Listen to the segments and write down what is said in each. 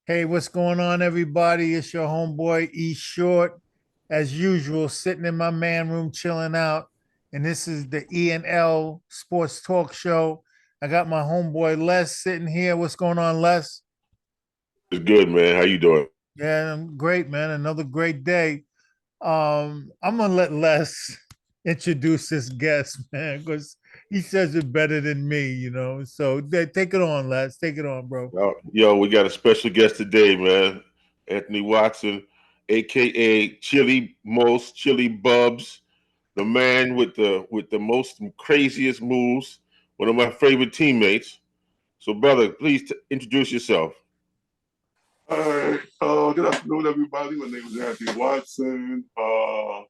Hey, what's going on, everybody? It's your homeboy E Short, as usual, sitting in my man room chilling out. And this is the E&L Sports Talk Show. I got my homeboy Les sitting here. What's going on, Les? It's good, man. How you doing? Yeah, I'm great, man. Another great day. I'm gonna let Les introduce this guest, man, because he says it better than me. So take it on, Les. Take it on, bro. Yo, we got a special guest today, man. Anthony Watson, aka Chili Bubs, the man with the most craziest moves. One of my favorite teammates. So, brother, please introduce yourself. All right. Good afternoon, everybody. My name is Anthony Watson. I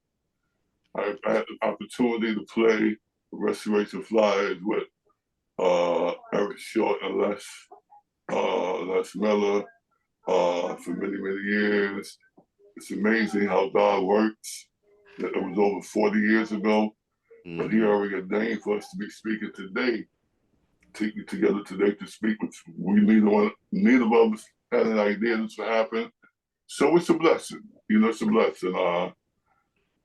had the opportunity to play Restoration Flyers with Eric Short and Les Miller for many, many years. It's amazing how God works. It was over 40 years ago, but He already ordained for us to be speaking today, taking together today to speak, which we neither of us had an idea this would happen. So it's a blessing. It's a blessing.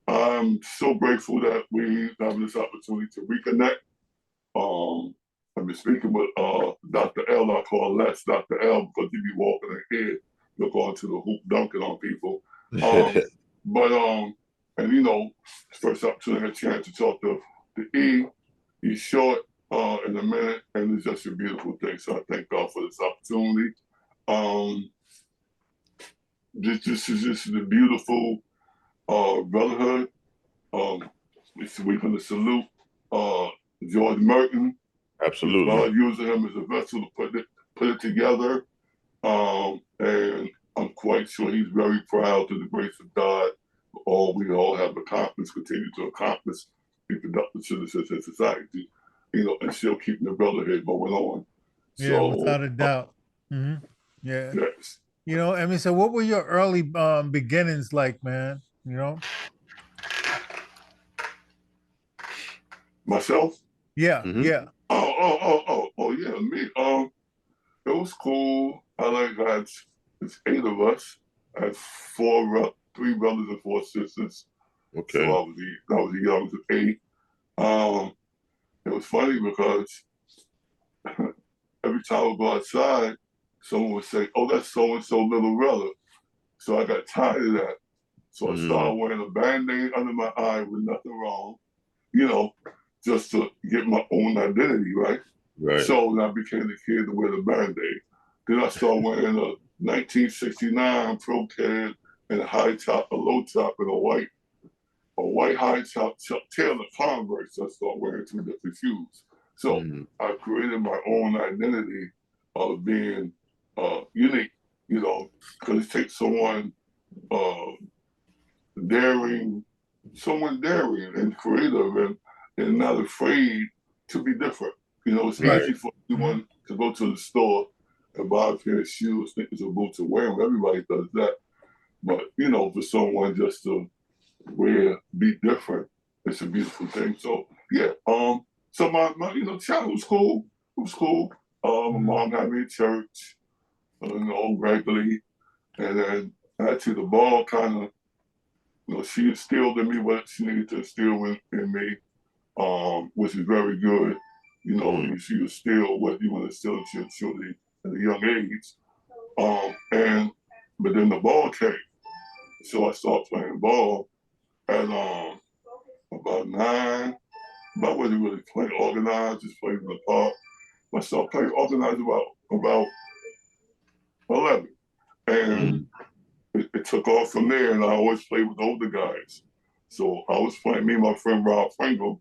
I'm so grateful that we have this opportunity to reconnect. I've been speaking with Dr. L. I call Les Dr. L because he be walking ahead, going to the hoop, dunking on people. But and first opportunity, a chance to talk to the E. He's short in a minute, and it's just a beautiful thing. So I thank God for this opportunity. Um, this is the beautiful brotherhood. We going to salute George Merton. Absolutely. God using him as a vessel to put it together. And I'm quite sure he's very proud to the grace of God. We all have accomplished, continue to accomplish, be productive citizens in society, and still keeping the brotherhood going on. Yeah, So, without a doubt. Hmm. Yeah. yes. So what were your early beginnings like, man? Myself? Yeah, Mm-hmm. yeah. Oh, yeah, me. It was cool. I had it's 8 of us. I had three brothers and four sisters. So Okay. I was the youngest of eight. Um, it was funny because every time I would go outside, someone would say, "Oh, that's so and so little brother." So I got tired of that. So I started wearing a band-aid under my eye with nothing wrong, you know, just to get my own identity, right? Right. So then I became the kid to wear the band-aid. Then I started wearing a 1969 Pro Can and a low top, and a white high top Chuck Taylor Converse. I started wearing two different shoes. So I created my own identity of being unique, because it takes uh, daring, someone daring and creative and not afraid to be different. It's Yeah. easy for Mhm. anyone to go to the store and buy a pair of shoes, sneakers, or boots and wear them. Everybody does that. But, for someone just to be different, it's a beautiful thing. So, yeah. So my childhood was cool. It was cool. My Mhm. mom had me in church, regularly. And then actually the ball kind of, she instilled in me what she needed to instill in me, which is very good. She instilled what you want to instill in your children at a young age. But then the ball came. So I started playing ball at about 9. But I wasn't really playing organized, just playing in the park. I started playing organized about 11. And it took off from there, and I always played with older guys. So I was playing, me and my friend Rob Frankel,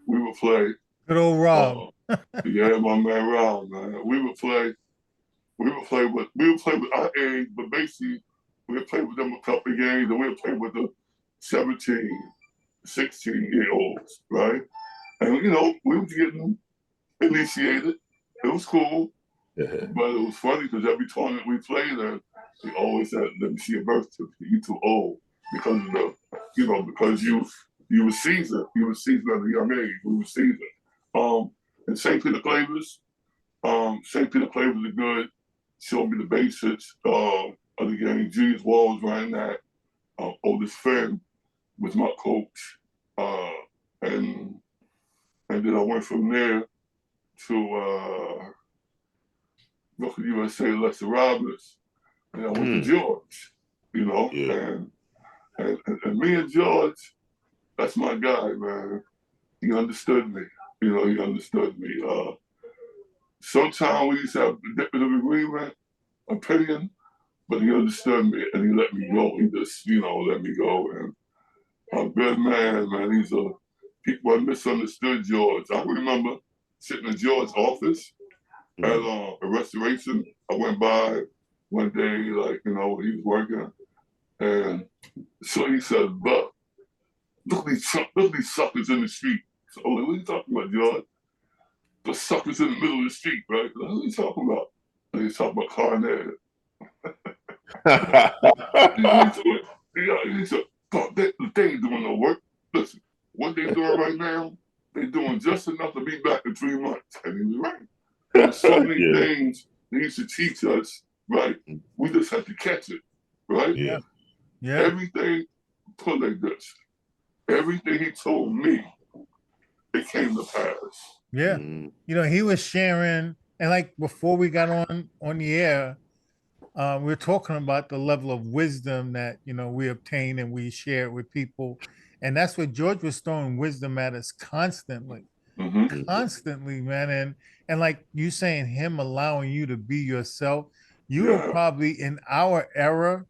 we would play, Good old Rob. uh, yeah, my man Rob, man. We would play with our age, but basically we would play with them a couple of games, and we would play with the 17, 16-year-olds, right? And we was getting initiated. It was cool, but it was funny because every tournament we played in, they always said, "Let me see your birth certificate. You too old because of because you were seasoned. You were seasoned at a young age. We were seasoned." And St. Peter Clavers is good. showed me the basics of the game. Julius Walls ran that. Oldest friend was my coach, and then I went from there to local USA Lester Roberts, and I went to George, you know, and me and George, that's my guy, man. He understood me, you know, he understood me. Sometimes we used to have a different agreement, opinion, but he understood me and he let me go. He just, you know, let me go. And a good man, man. People misunderstood George. I remember sitting in George's office at a restoration. I went by one day, like, you know, he was working. And so he said, "But look at these suckers in the street." So I'm like, "What are you talking about, George?" "The suckers in the middle of the street, right?" Like, "What are you talking about?" And he's talking about Carnett. He said, "God, they ain't doing no work. Listen, what they doing right now, they doing just enough to be back in 3 months." And he was right. There were so many things he used to teach us, right? We just had to catch it, right? Yeah. Everything, put like this, everything he told me, it came to pass. Yeah. You know, he was sharing, and like before we got on the air, we were talking about the level of wisdom that, you know, we obtain and we share it with people. And that's what George was throwing wisdom at us constantly. Constantly, man. And like you saying, him allowing you to be yourself, you were probably in our era.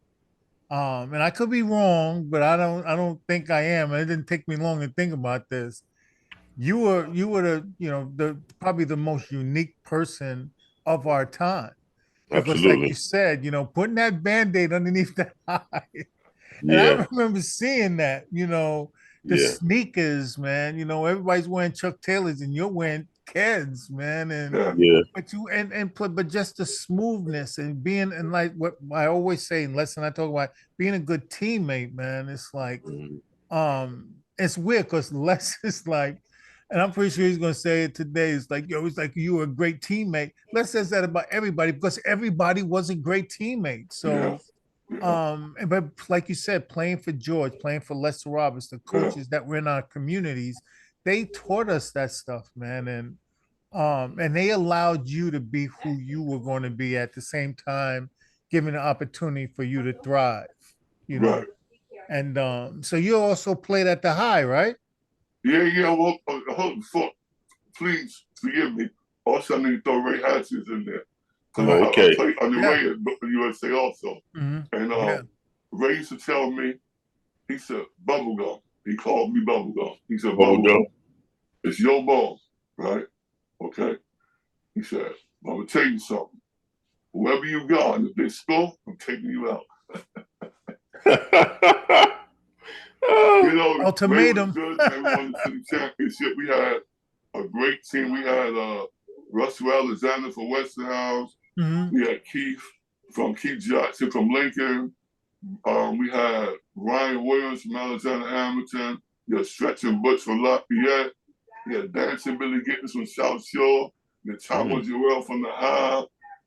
And I could be wrong, but I don't think I am. And it didn't take me long to think about this. You were the, you know, the probably the most unique person of our time. Because like you said, you know, putting that Band-Aid underneath the eye. And I remember seeing that, you know, the sneakers, man. You know, everybody's wearing Chuck Taylors and you're wearing Keds, man. And but just the smoothness and being, and like what I always say, and lesson I talk about, being a good teammate, man. It's like it's weird because Les is like, and I'm pretty sure he's gonna say it today. It's like, yo, it's like you were a great teammate. Les says that about everybody because everybody was a great teammate. So but like you said, playing for George, playing for Lester Roberts, the coaches that were in our communities, they taught us that stuff, man. And they allowed you to be who you were going to be at the same time, giving the opportunity for you to thrive, you know. And so you also played at the high, right? Well, please forgive me. Also, I need to throw Ray Hatches in there. Because I played on the Ray at USA also. And Ray used to tell me, he said, "Bubblegum." He called me Bubblegum. He said, "Bubblegum, it's your ball, right? Okay." He said, "I'm going to tell you something. Whoever you got, if they score, I'm taking you out." You know, ultimatum. Ray was good. They won the city championship. We had a great team. We had Russell Alexander from Westinghouse. We had Keith Jackson from Lincoln. We had Ryan Williams from Alexander Hamilton. We had Stretch and Butch from Lafayette. We had Dancing Billy Gittens from South Shore. We had Tomo Joel from the High.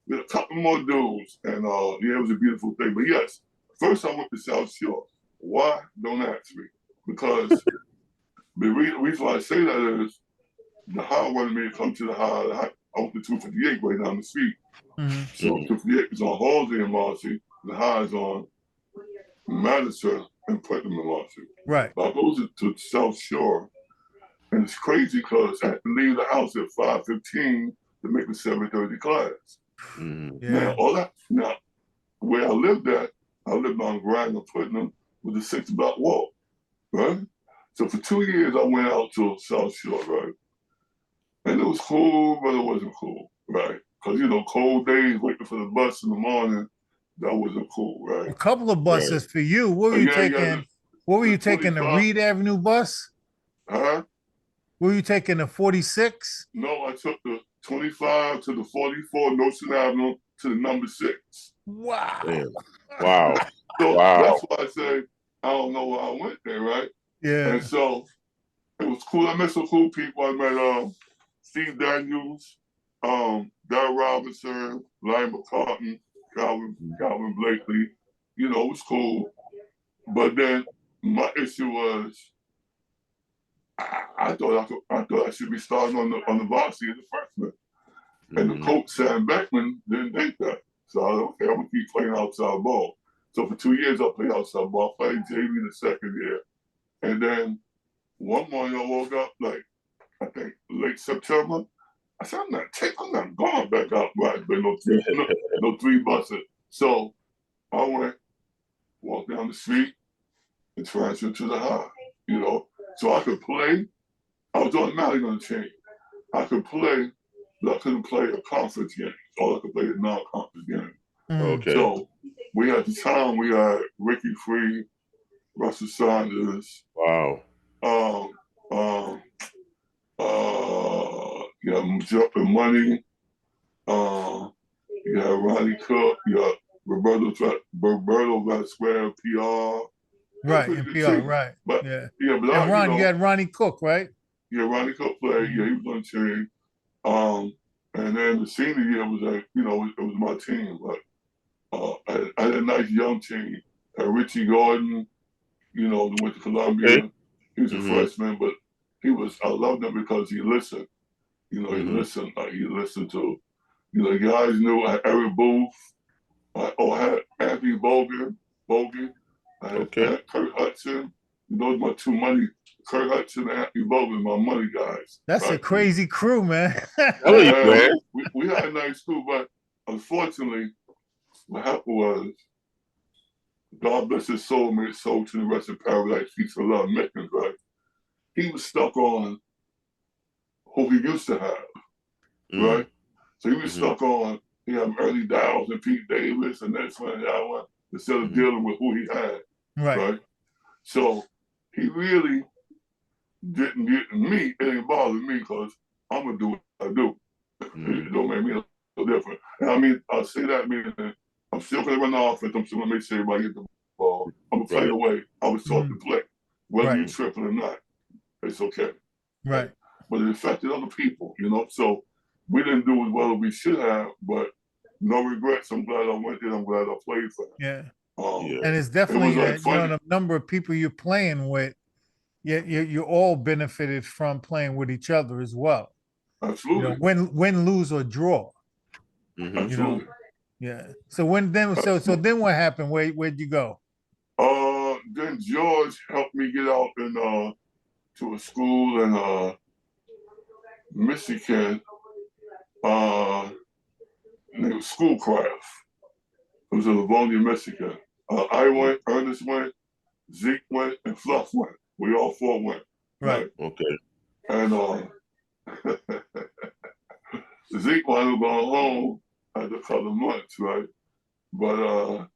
We had a couple more dudes. And it was a beautiful thing. But yes, first I went to South Shore. Why? Don't ask me. Because the reason why I say that is the High wanted me to come to the High. I went to 258 right down the street. So 258 is on Halsey and Marcy. The High is on Madison and Putnam and Marcy. Right. I go to South Shore, and it's crazy because I had to leave the house at 5:15 to make the 7:30 class. Now, where I lived on Grand and Putnam with a 6-block walk, right? So for 2 years, I went out to South Shore, right? And it was cool, but it wasn't cool, right? Because, you know, cold days, waiting for the bus in the morning, that wasn't cool, right? A couple of buses for you. What were you taking? What were you taking? The Reed Avenue bus? Huh? Were you taking the 46? No, I took the 25 to the 44 Notion Avenue to the number 6. Wow. Wow. So that's why I say I don't know why I went there, right? Yeah. And so it was cool. I met some cool people. I met Steve Daniels, Darryl Robinson, Larry McCartan, Calvin Blakely. You know, it was cool. But then my issue was I thought I should be starting on the varsity as a freshman. And the coach, Sam Beckman, didn't think that. So I was okay, I'm gonna keep playing outside ball. So for 2 years I played outside ball. I played JV the second year. And then one morning I woke up like I think late September. I said, I'm not going back out right, but no three buses. So I walked down the street and transferred to the high, you know. So I could play. I was automatically gonna change. I could play, but I couldn't play a conference game. All I could play is non-conference game. Okay. So we had Ricky Free, Russell Saunders. Wow. Jumping Money. You have Ronnie Cook. You have Roberto Vasquez, PR. Right, and PR, right. But yeah. but and Ron, you had Ronnie Cook, right? Yeah, Ronnie Cook played. Yeah, he was on the team. And then the senior year was like, it was my team. But I had a nice young team. Richie Gordon, who went to Columbia. Okay. He was a freshman, but I loved him because he listened. He listened. He listened to, guys knew Eric Booth. I had Anthony Bogan. I had Kurt Hudson. Those are my two money. Kurt Hudson and Anthony Bogan, my money guys. That's a crazy crew, man. We had a nice crew, but unfortunately, what happened was, God bless his soul, may his soul to the rest of paradise, peace and love, Mickens, right? He was stuck on who he used to have, right? So he was stuck on, he had Early Downs and Pete Davis and this one and that one, instead of dealing with who he had, right? So he really didn't get me. It didn't bother me because I'm going to do what I do. It don't make me no different. And I mean, I say that meaning I'm still going to run the offense. I'm still going to make sure everybody get the ball. I'm going to play the way I was taught to play. Whether you're tripping or not, it's okay. Right. But it affected other people, So we didn't do as well as we should have, but no regrets. I'm glad I went there. I'm glad I played for them. And it's definitely the number of people you're playing with. You all benefited from playing with each other as well. Absolutely. Win, lose, or draw. Absolutely. Yeah. So then what happened? Where'd you go? Then George helped me get out to a school in Michigan. Named Schoolcraft. It was in Livonia, Michigan. I went, Ernest went, Zeke went, and Fluff went. We all four went. Right. Okay. And Zeke wanted to go home after a couple of months, right? But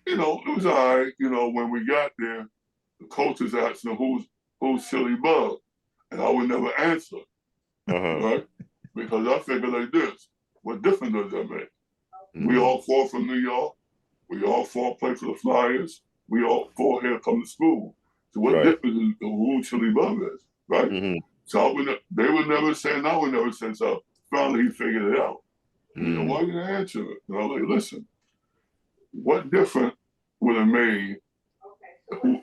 it was all right. When we got there, the coaches asked him who's Chili Bub, and I would never answer, right? Because I figured like this: what difference does that make? We all four from New York. We all four play for the Flyers. We all four here come to school. So what difference is who Chili Bub is, right? So they would never say, and I would never say. So finally he figured it out. Why you didn't answer it? And I was like, listen, what difference would have made who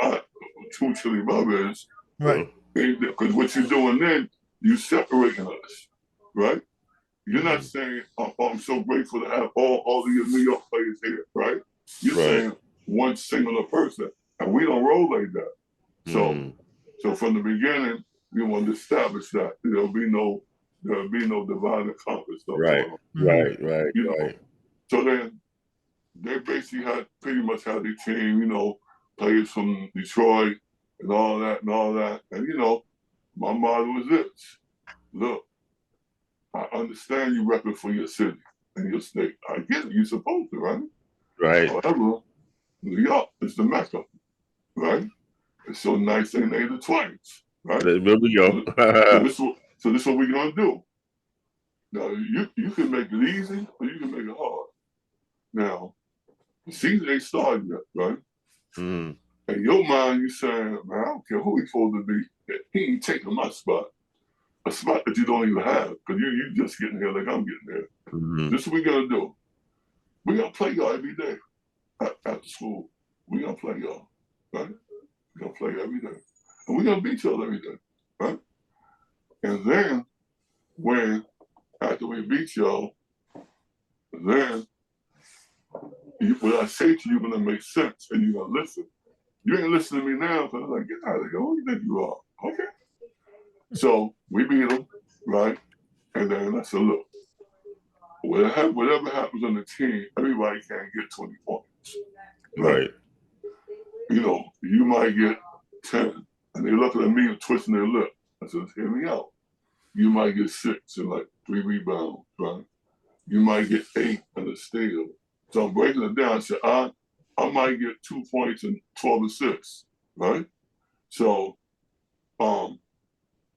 Chili Bub is? Right. Because what you're doing then, you separating us, right? You're not saying, I'm so grateful to have all of your New York players here, right? You're saying one singular person, and we don't roll like that. So from the beginning, we want to establish that there'll be no divide and conquer stuff. Right. So then they basically pretty much had their team, players from Detroit and all that. And my motto was this: look, I understand you repping for your city and your state. I get it. You're supposed to, right? Right. However, New York is the Mecca, right? It's so nice they named it twice, right? There we go. So this is what we're gonna do. Now you can make it easy or you can make it hard. Now, the season ain't started yet, right? In your mind, you saying, man, I don't care who he's supposed to be. He ain't taking my spot. a spot that you don't even have because you just getting here like I'm getting there. Mhm. This is what we're gonna do. We're gonna play y'all every day after school. We're gonna play y'all, right? We're gonna play every day. And we're gonna beat y'all every day, right? And then when after we beat y'all, then what I say to you gonna make sense and you're gonna listen. You ain't listening to me now because I'm like, get out of here. Who you think you are? Okay. So we beat them, right? And then I said, look, whatever happens on the team, everybody can't get 20 points. Right. You know, you might get 10. And they looking at me and twisting their lip. I said, hear me out. You might get 6 and like 3 rebounds, right? You might get 8 and a steal. So I'm breaking it down. I said, I might get 2 points and 12 assists, right? So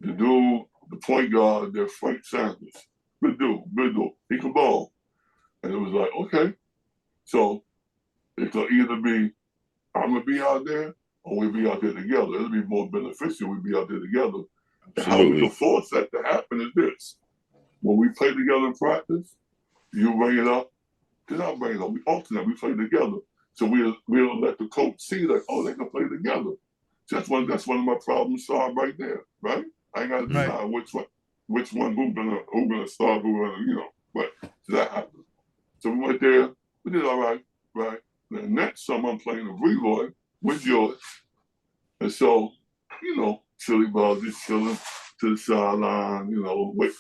the dude, the point guard there, Frank Sanders, good dude. He can ball. And it was like, okay. So it could either be I'm gonna be out there or we'll be out there together. It'll be more beneficial we be out there together. And how we can force that to happen is this. When we play together in practice, you bring it up, then I'll bring it up. We alternate, we play together. So we'll let the coach see that, oh, they can play together. So that's one of my problems solved right there, right? I ain't gotta decide which one who gonna start, who gonna, you know, but so that happened. So we went there, we did all right, right? The next summer I'm playing the Brevoy with George. And so, you know, Chili Bubs just chilling to the sideline, you know, wait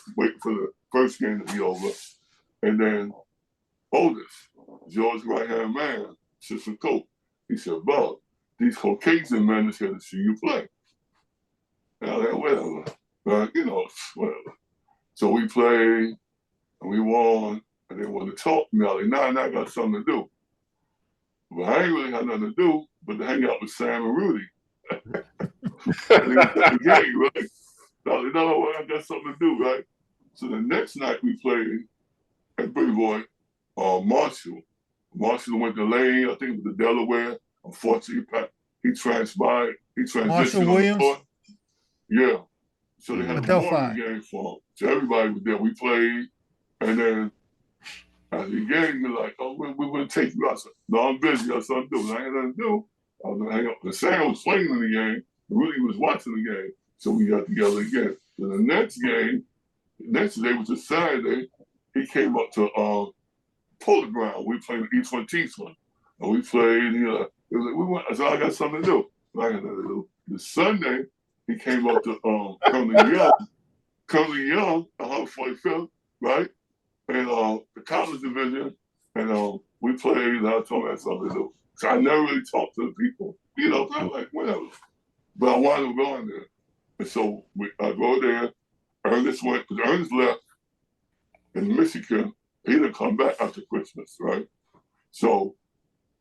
for the first game to be over. And then Otis, George's right-hand man, assistant coach, he said, Bob, these Caucasian men is here to see you play. And I was like, whatever, you know, whatever. So we played, and we won, and they wanted to talk to me. I was like, nah, I got something to do. But I ain't really had nothing to do but to hang out with Sam and Rudy. And they was at the game, right? So I was like, no, I got something to do, right? So the next night we played at Brevoy, Marshall. Marshall went to Lane, I think it was the Delaware. Unfortunately, he transpired. He transitioned on the court. Yeah. So they had a memorial game for him. So everybody was there. We played, and then at the game, you're like, oh, we're going to take you out. So, no, I'm busy. I got something to do. I ain't nothing to do. I was going to hang up. The Sam was playing in the game. Rudy was watching the game. So we got together again. So the next game, the next day, which was Saturday, he came up to Polo Ground. We played each one teach one. And we played, you know, it was like, we went, I said, I got something to do. I got nothing to do. The Sunday, he came up to Currently Young, 145th, right? And the college division, and we played, and I told him I had something to do. So I never really talked to the people, you know, I'm like, whatever. But I wanted to go in there. And so I go there, Ernest went, because Ernest left in Michigan. He didn't come back after Christmas, right? So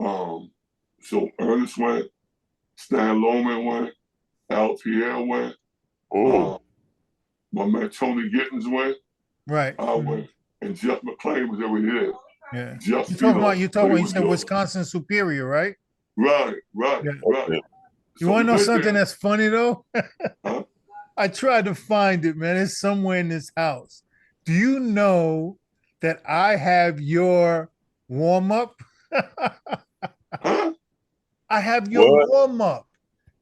Ernest went, Stan Loman went, Al Pierre went, my man Tony Gittins went, right? I went, and Jeff McClain was over here. Yeah. Jeff, you talking about you said Wisconsin Superior, right? Right. You so want to know something that's funny though? Huh? I tried to find it, man. It's somewhere in this house. Do you know that I have your warm up? Huh? I have your warm up.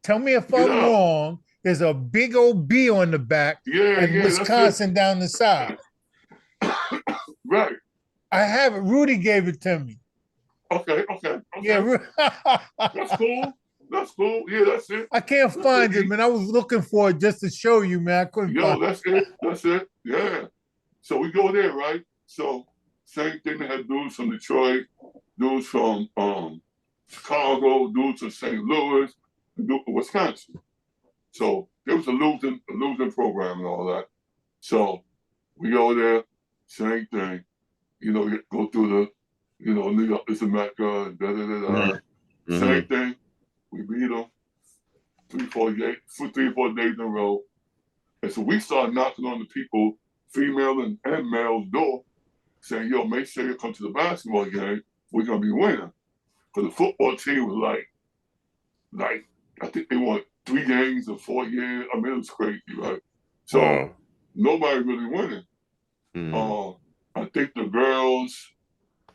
Tell me if I'm wrong. There's a big old B on the back and Wisconsin down the side. Right. I have it. Rudy gave it to me. Okay. Yeah. That's cool. Yeah, that's it. I can't find it, man. I was looking for it just to show you, man. I couldn't find it. That's it. Yeah. So we go there, right? So same thing, they had dudes from Detroit, dudes from Chicago, dudes from St. Louis, and dudes from Wisconsin. So there was a losing program and all that. So we go there, same thing. You know, go through the, you know, New York is a Mecca, Same thing. We beat them 3-4 days in a row. And so we started knocking on the people, female and male's door, saying, yo, make sure you come to the basketball game. We're going to be winning. Because the football team was like, I think they won 3 games in 4 years. I mean, it was crazy, right? So nobody really winning. Mm. I think the girls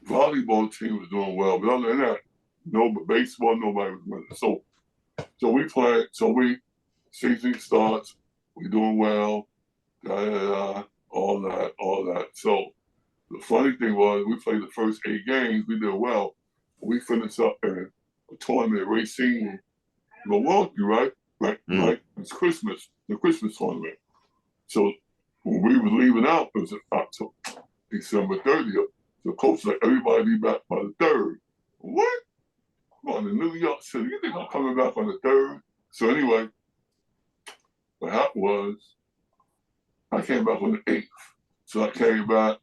volleyball team was doing well, but other than that, no baseball, nobody was winning. So we play. So we season starts, we doing well, all that. So the funny thing was, we played the first 8 games, we did well. We finished up in a tournament, Racine, Milwaukee, right? Like it's Christmas, the Christmas tournament. So when we were leaving out, it was October, December 30th. The coach like, everybody be back by the 3rd. What? I'm on to New York City. You think I'm coming back on the 3rd? So anyway, what happened was, I came back on the 8th. So I came back,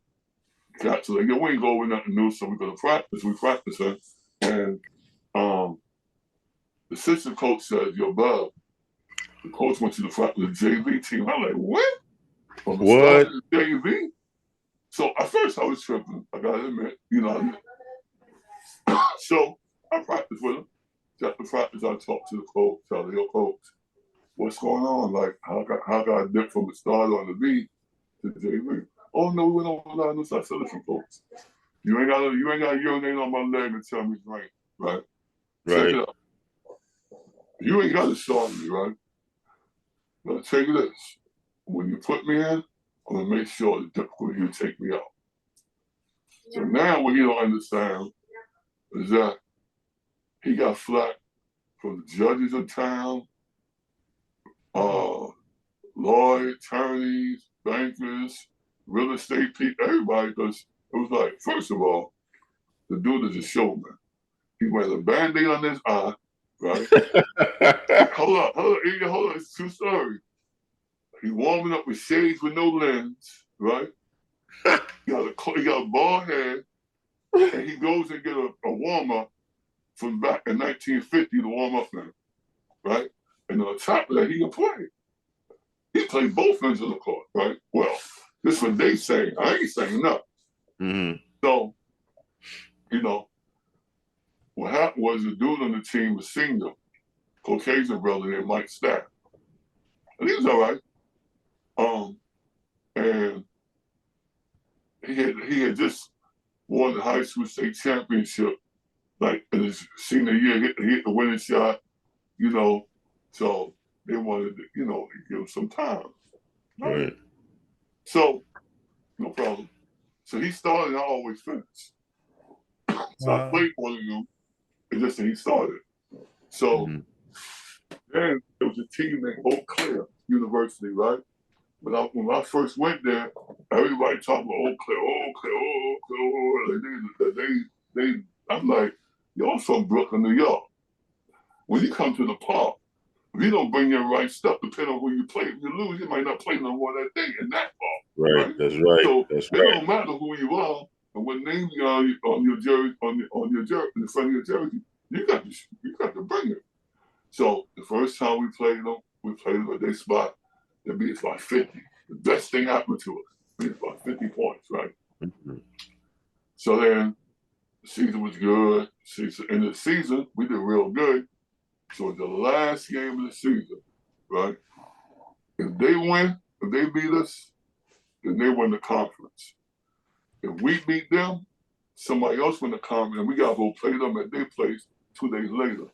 got to like, yeah, we ain't go over nothing new, so we're gonna practice. We practicing, and the assistant coach says, "Yo, Bub, the coach wants you to practice the JV team." I'm like, "What? From the start of the JV?" So at first I was tripping. I gotta admit, So I practiced with him. After practice, I talked to the coach. Tell him, "Yo, coach, what's going on? Like, how got I dip from the start on the B to the JV?" "Oh no, we went over this." I said, "Listen, coach, you ain't gotta urinate on my leg and tell me it's right? Check it out. You ain't gotta start me, right? But I'll tell you this. When you put me in, I'm gonna make sure the difficulty you take me out." So now what he don't understand is that he got flack from the judges of town, lawyers, attorneys, bankers, real estate people, everybody, because it was like, first of all, the dude is a showman. He wears a Band-Aid on his eye, right? hold on, it's true story. He warming up with shades with no lens, right? He got a bald head, and he goes and get a warm-up from back in 1950 to warm up now, right? And on top of that, he can play. He played both ends of the court, right? Well, this is what they say. I ain't saying nothing. So, what happened was the dude on the team was senior, Caucasian brother named Mike Stack. And he was all right. And he had just won the high school state championship, like in his senior year, hit the winning shot, so they wanted to, give him some time. Right. So, no problem. So he started, and I always finished. So I played one of them, and just he started. So then there was a team named Eau Claire University, right? But when I first went there, everybody talked about Eau Claire. I'm like, y'all from Brooklyn, New York. When you come to the park, if you don't bring your right stuff, depending on who you play, if you lose, you might not play no more that day in that park. Right? That's right. So it don't matter who you are and what name you are on your jersey, on your jersey, in the front of your jersey. You got to bring it. So the first time we played them at their spot. They beat us by 50. The best thing happened to us. Beat us by 50 points, right? So then the season was good. In the season, we did real good. So the last game of the season, right? If they beat us, then they win the conference. If we beat them, somebody else win the conference, and we got to go play them at their place 2 days later.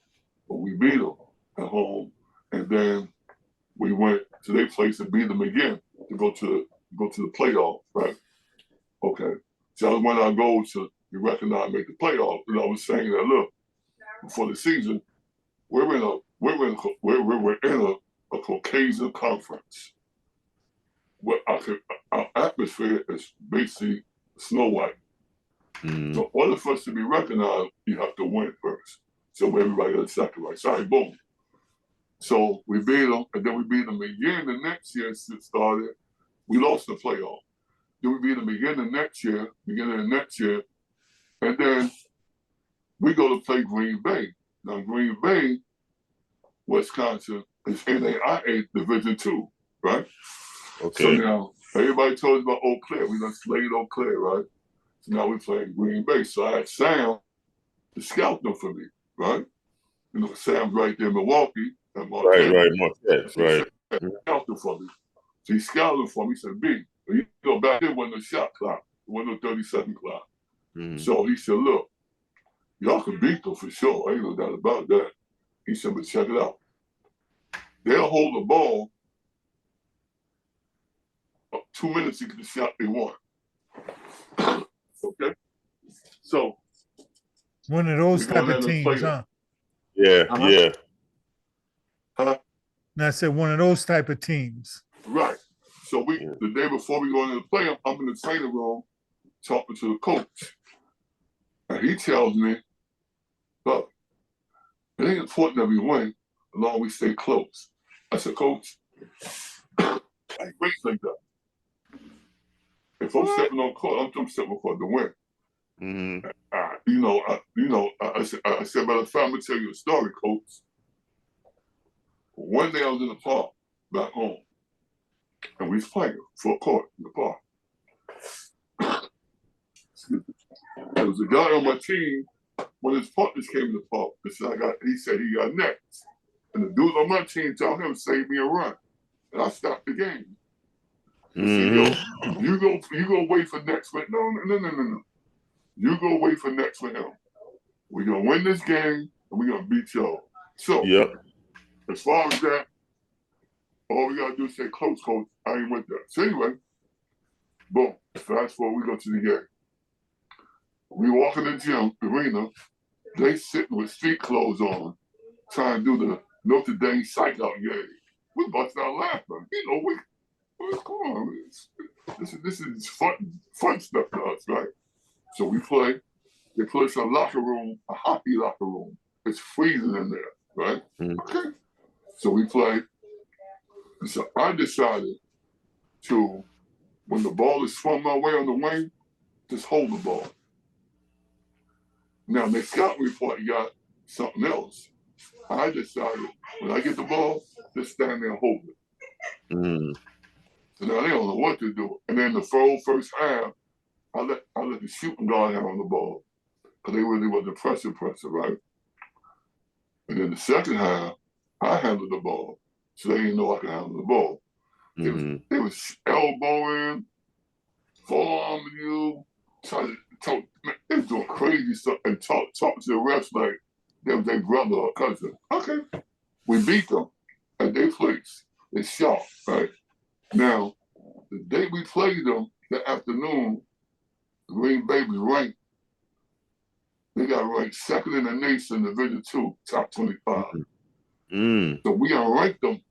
But we beat them at home, and then we went to their place and beat them again to go to the playoff, right? Okay. So that was one of our goals to be recognized, make the playoff. And I was saying that, look, before the season, we're in a Caucasian conference where our atmosphere is basically Snow White. So in order for us to be recognized, you have to win first. So everybody got a second, right? Sorry, boom. So we beat them, and then we beat them again the next year. It started. We lost the playoff. Then we beat them again the beginning of next year, and then we go to play Green Bay. Now Green Bay, Wisconsin, is NAIA Division II, right? Okay. So now everybody told us about Eau Claire. We done slayed Eau Claire, right? So now we're playing Green Bay. So I had Sam to scout them for me, right? Sam's right there in Milwaukee. Right, Marquette, right. Scout them for me. So he scouted for me. He said, B, you know, back then wasn't a shot clock. It wasn't a 30-second clock. So he said, look, y'all can beat them for sure. Ain't no doubt about that. He said, but check it out. They'll hold the ball up 2 minutes to get the shot they want. Okay? So one of those we type gonna of let them play teams, huh? Yeah, yeah. Huh? And I said one of those type of teams. Right. So the day before we go into the play, I'm in the training room talking to the coach. And he tells me, look, it ain't important that we win as long as we stay close. I said, Coach, I ain't race like that. If I'm stepping on court, I'm stepping on court to win. I said, by the time I'm gonna tell you a story, Coach. One day I was in the park back home, and we was playing full court in the park. There was a guy on my team. When his partners came in the park, he said he got next. And the dude on my team told him to save me a run. And I stopped the game. He said, yo, you go wait for next one. No. You go wait for next for him. We're gonna win this game and we're gonna beat y'all. So as far as that, all we gotta do is stay close, Coach. I ain't with that. So anyway, boom. Fast forward, we go to the game. We walk in the gym, arena, they sitting with street clothes on, trying to do the Notre Dame psych out game. We busted out laughing. You know, come on. This is fun stuff to us, right? So we play. They put us in a locker room, a hockey locker room. It's freezing in there, right? Okay. So we play. And so I decided to, when the ball is swung my way on the wing, just hold the ball. Now, the scout report got something else. I decided when I get the ball, just stand there and hold it. So now they don't know what to do. And then the first half, I let the shooting guard handle the ball because they really were the pressure, right? And then the second half, I handled the ball, so they didn't know I could handle the ball. They was elbowing, forearming you, trying to talk. They was doing crazy stuff and talk to the refs like they was their brother or cousin. Okay, we beat them at their place. They shot, right? Now, the day we played them, the afternoon, Green Bay was ranked. They got ranked second in the nation, Division II, top 25. So we unranked them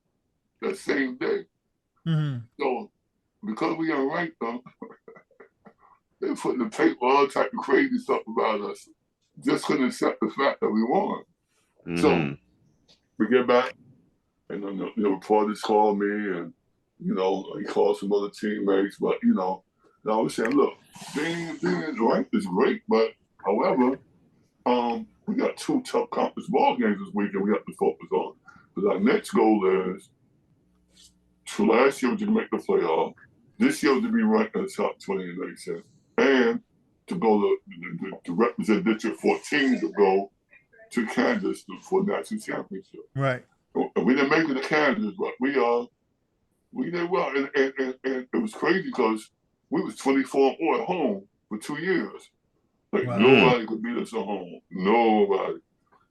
that same day. So because we unranked them, they put in the paper all type of crazy stuff about us. Just couldn't accept the fact that we won. So we get back, and then the reporters called me, and he called some other teammates, but I was saying, look, being ranked is great, but however, we got 2 tough conference ball games this weekend we have to focus on. Because our next goal is, last year was to make the playoff, this year was to be ranked in the top 20 in the nation, and to go to represent District 14 to go to Kansas for national championship. Right. And we didn't make it to Kansas, but we did well. And it was crazy because we was 24-4 at home for 2 years. Like nobody could beat us at home. Nobody.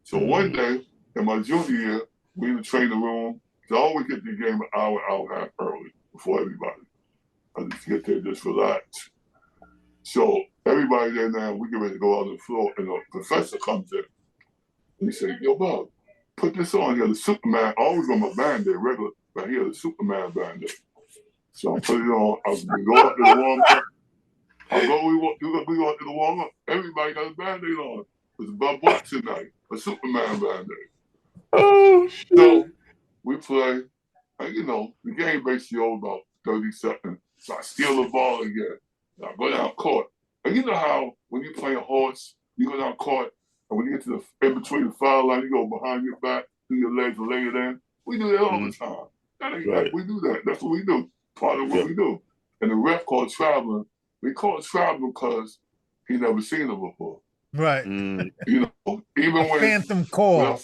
So one day in my junior year, we in the training room. So I always get the game an hour and a half early before everybody. I just get there, just relax. So everybody there now, we get ready to go out on the floor, and the professor comes in. He said, yo, Bob, put this on here. The Superman, I always on my Band-Aid, regular, but here, the Superman Band-Aid. So I put it on. I go up to the warm-up. We go up to the warm-up. Everybody got a Band-Aid on. It was Bob Watson night, a Superman Band-Aid. Oh, shit. So we play, and the game basically over about 30 seconds. So I steal the ball again. And I go down court. And you know how when you play a horse, you go down court, and when you get to the in between the foul line, you go behind your back, through your legs, and lay it in. We do that all the time. That ain't right. We do that. That's what we do. Part of what we do. And the ref called traveling. We call it traveling because he never seen it before. Right. Even when phantom call.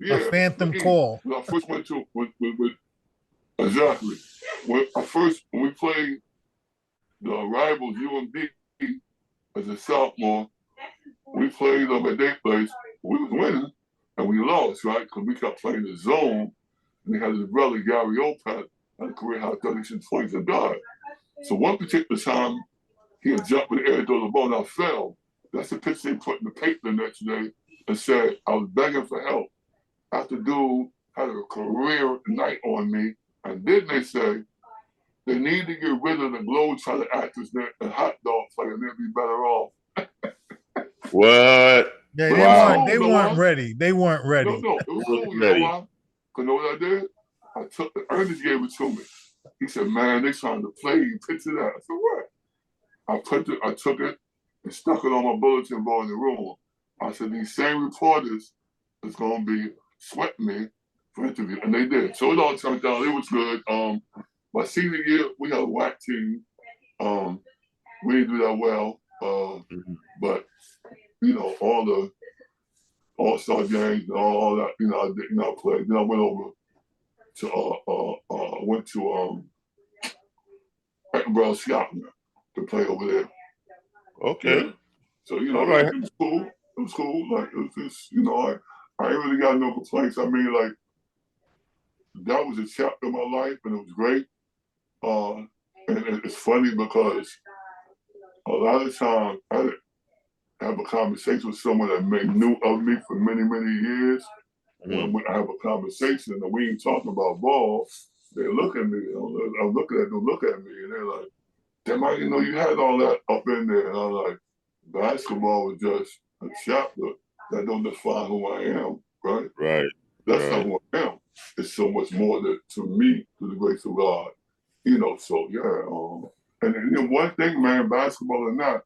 Yeah, A phantom E, call. when I first went to with exactly when we played the rivals UMD as a sophomore, we played them at their place. We was winning and we lost, right? Because we kept playing the zone. And they had his brother Gary Opeth had a career high 36 points and died. So one particular time he had jumped in the air, throw the ball, and I fell. That's the picture they put in the paper the next day and said I was begging for help. After dude had a career night on me, and then they say they need to get rid of the Globetrotter actors and hot dog player, and they'll be better off. What? Yeah, But they it was Wow. weren't. cool, They you know weren't why? ready. They weren't ready. No, it was cool. You know Ready. why? Because you know what I did? I took Ernest gave it to me. He said, "Man, they trying to play you. Picture that." I said, "What?" I took it and stuck it on my bulletin board in the room. I said, "These same reporters is gonna be sweating me for interview," and they did. So it all turned out. It was good. My senior year, we had a whack team. We didn't do that well, but you know, all the all-star games and all that, you know, I did not play. Then I went over to went to Edinburgh, Scotland to play over there. Okay. Yeah. So, you know, All right. it was cool. It was cool. Like, it was just, you know, I ain't really got no complaints. I mean, like, that was a chapter of my life and it was great. And it's funny because a lot of times I have a conversation with someone that knew of me for many, many years. When I have a conversation and we ain't talking about ball, they look at me, you know, I'm looking at them, look at me, and they're like, damn, I didn't know you had all that up in there. And I'm like, basketball was just a chapter that don't define who I am, right? Right. That's Right. not who I am. It's so much more to me, to the grace of God. You know, so yeah. And you know, one thing, man, basketball or not,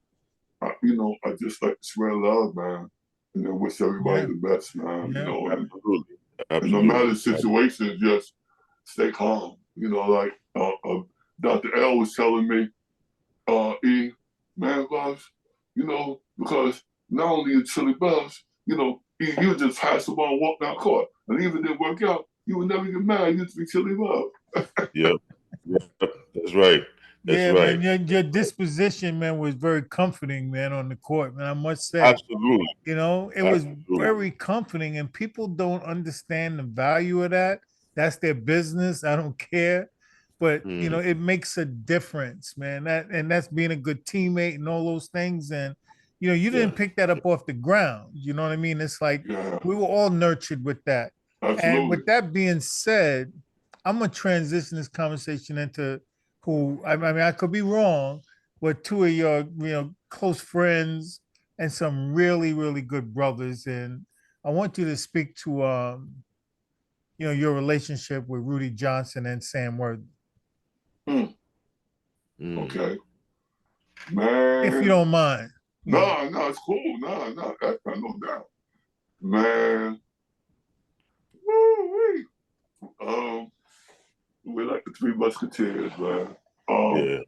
you know, I just like to spread love, man. You know, wish everybody Yeah. the best, man. Yeah. You know, Absolutely. and no matter the Absolutely. situation, just stay calm. You know, like Dr. L was telling me, E, man, Bubs, you know, because not only you chili Bubs, you know, E, you just pass the ball and walk down court. And even if it didn't work out, you would never get mad. You just be chili Bubs. Yep. Yep. That's right. That's Yeah, right. man. Your disposition, man, was very comforting, man, on the court, man. I must say, Absolutely. you know, it was Absolutely. very comforting, and people don't understand the value of that. That's their business. I don't care. But you know, it makes a difference, man. That's being a good teammate and all those things. And you know, you Yeah. didn't pick that up off the ground. You know what I mean? It's like Yeah, we were all nurtured with that. And absolutely. with that being said, I'm gonna transition this conversation into who I mean I could be wrong, but two of your close friends and some really really good brothers, and I want you to speak to your relationship with Rudy Johnson and Sam Worthy, Okay. if you Man. don't mind. No, it's cool. No, that's no doubt. Man. Woo-wee. We're like the Three Musketeers, man. Yeah.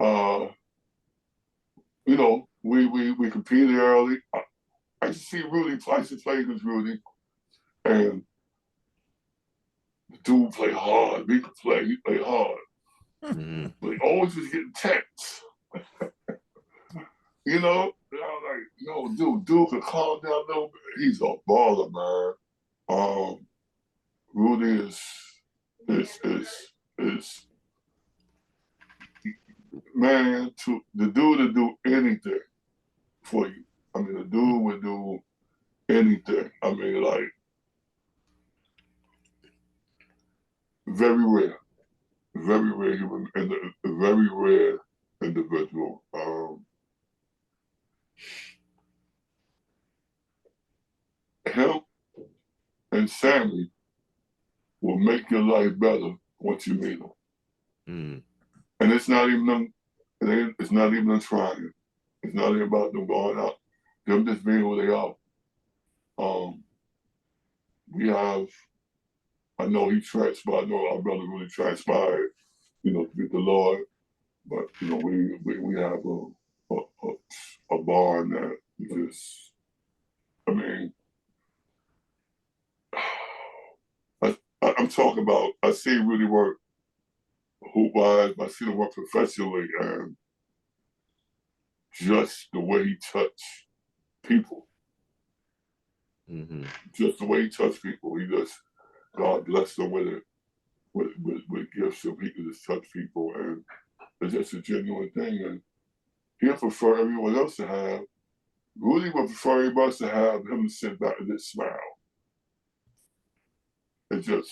Uh, you know, we competed early. I used to see Rudy twice to play against Rudy, and the dude played hard. We could play. He played hard, but he always was getting tense. You know, and I was like, yo, dude could calm down a little bit. He's a baller, man. Rudy is man to the dude to do anything for you. I mean, the dude would do anything. I mean, like very rare human, and a very rare individual. Him and Sammy will make your life better once you meet them. And it's not even them. It's not even them trying. It's not even about them going out. Them just being who they are. We have. I know he transpired. I know our brother really transpired. You know, to get the Lord. But you know, we have a bond that just. I mean, talk about, I see Rudy work hoop-wise, I see him work professionally, and just the way he touched people, just the way he touched people, he just, God bless him with it, with gifts, so he can just touch people, and it's just a genuine thing, and he'll prefer everyone else to have, Rudy would prefer everybody else to have him to sit back and just smile. It's just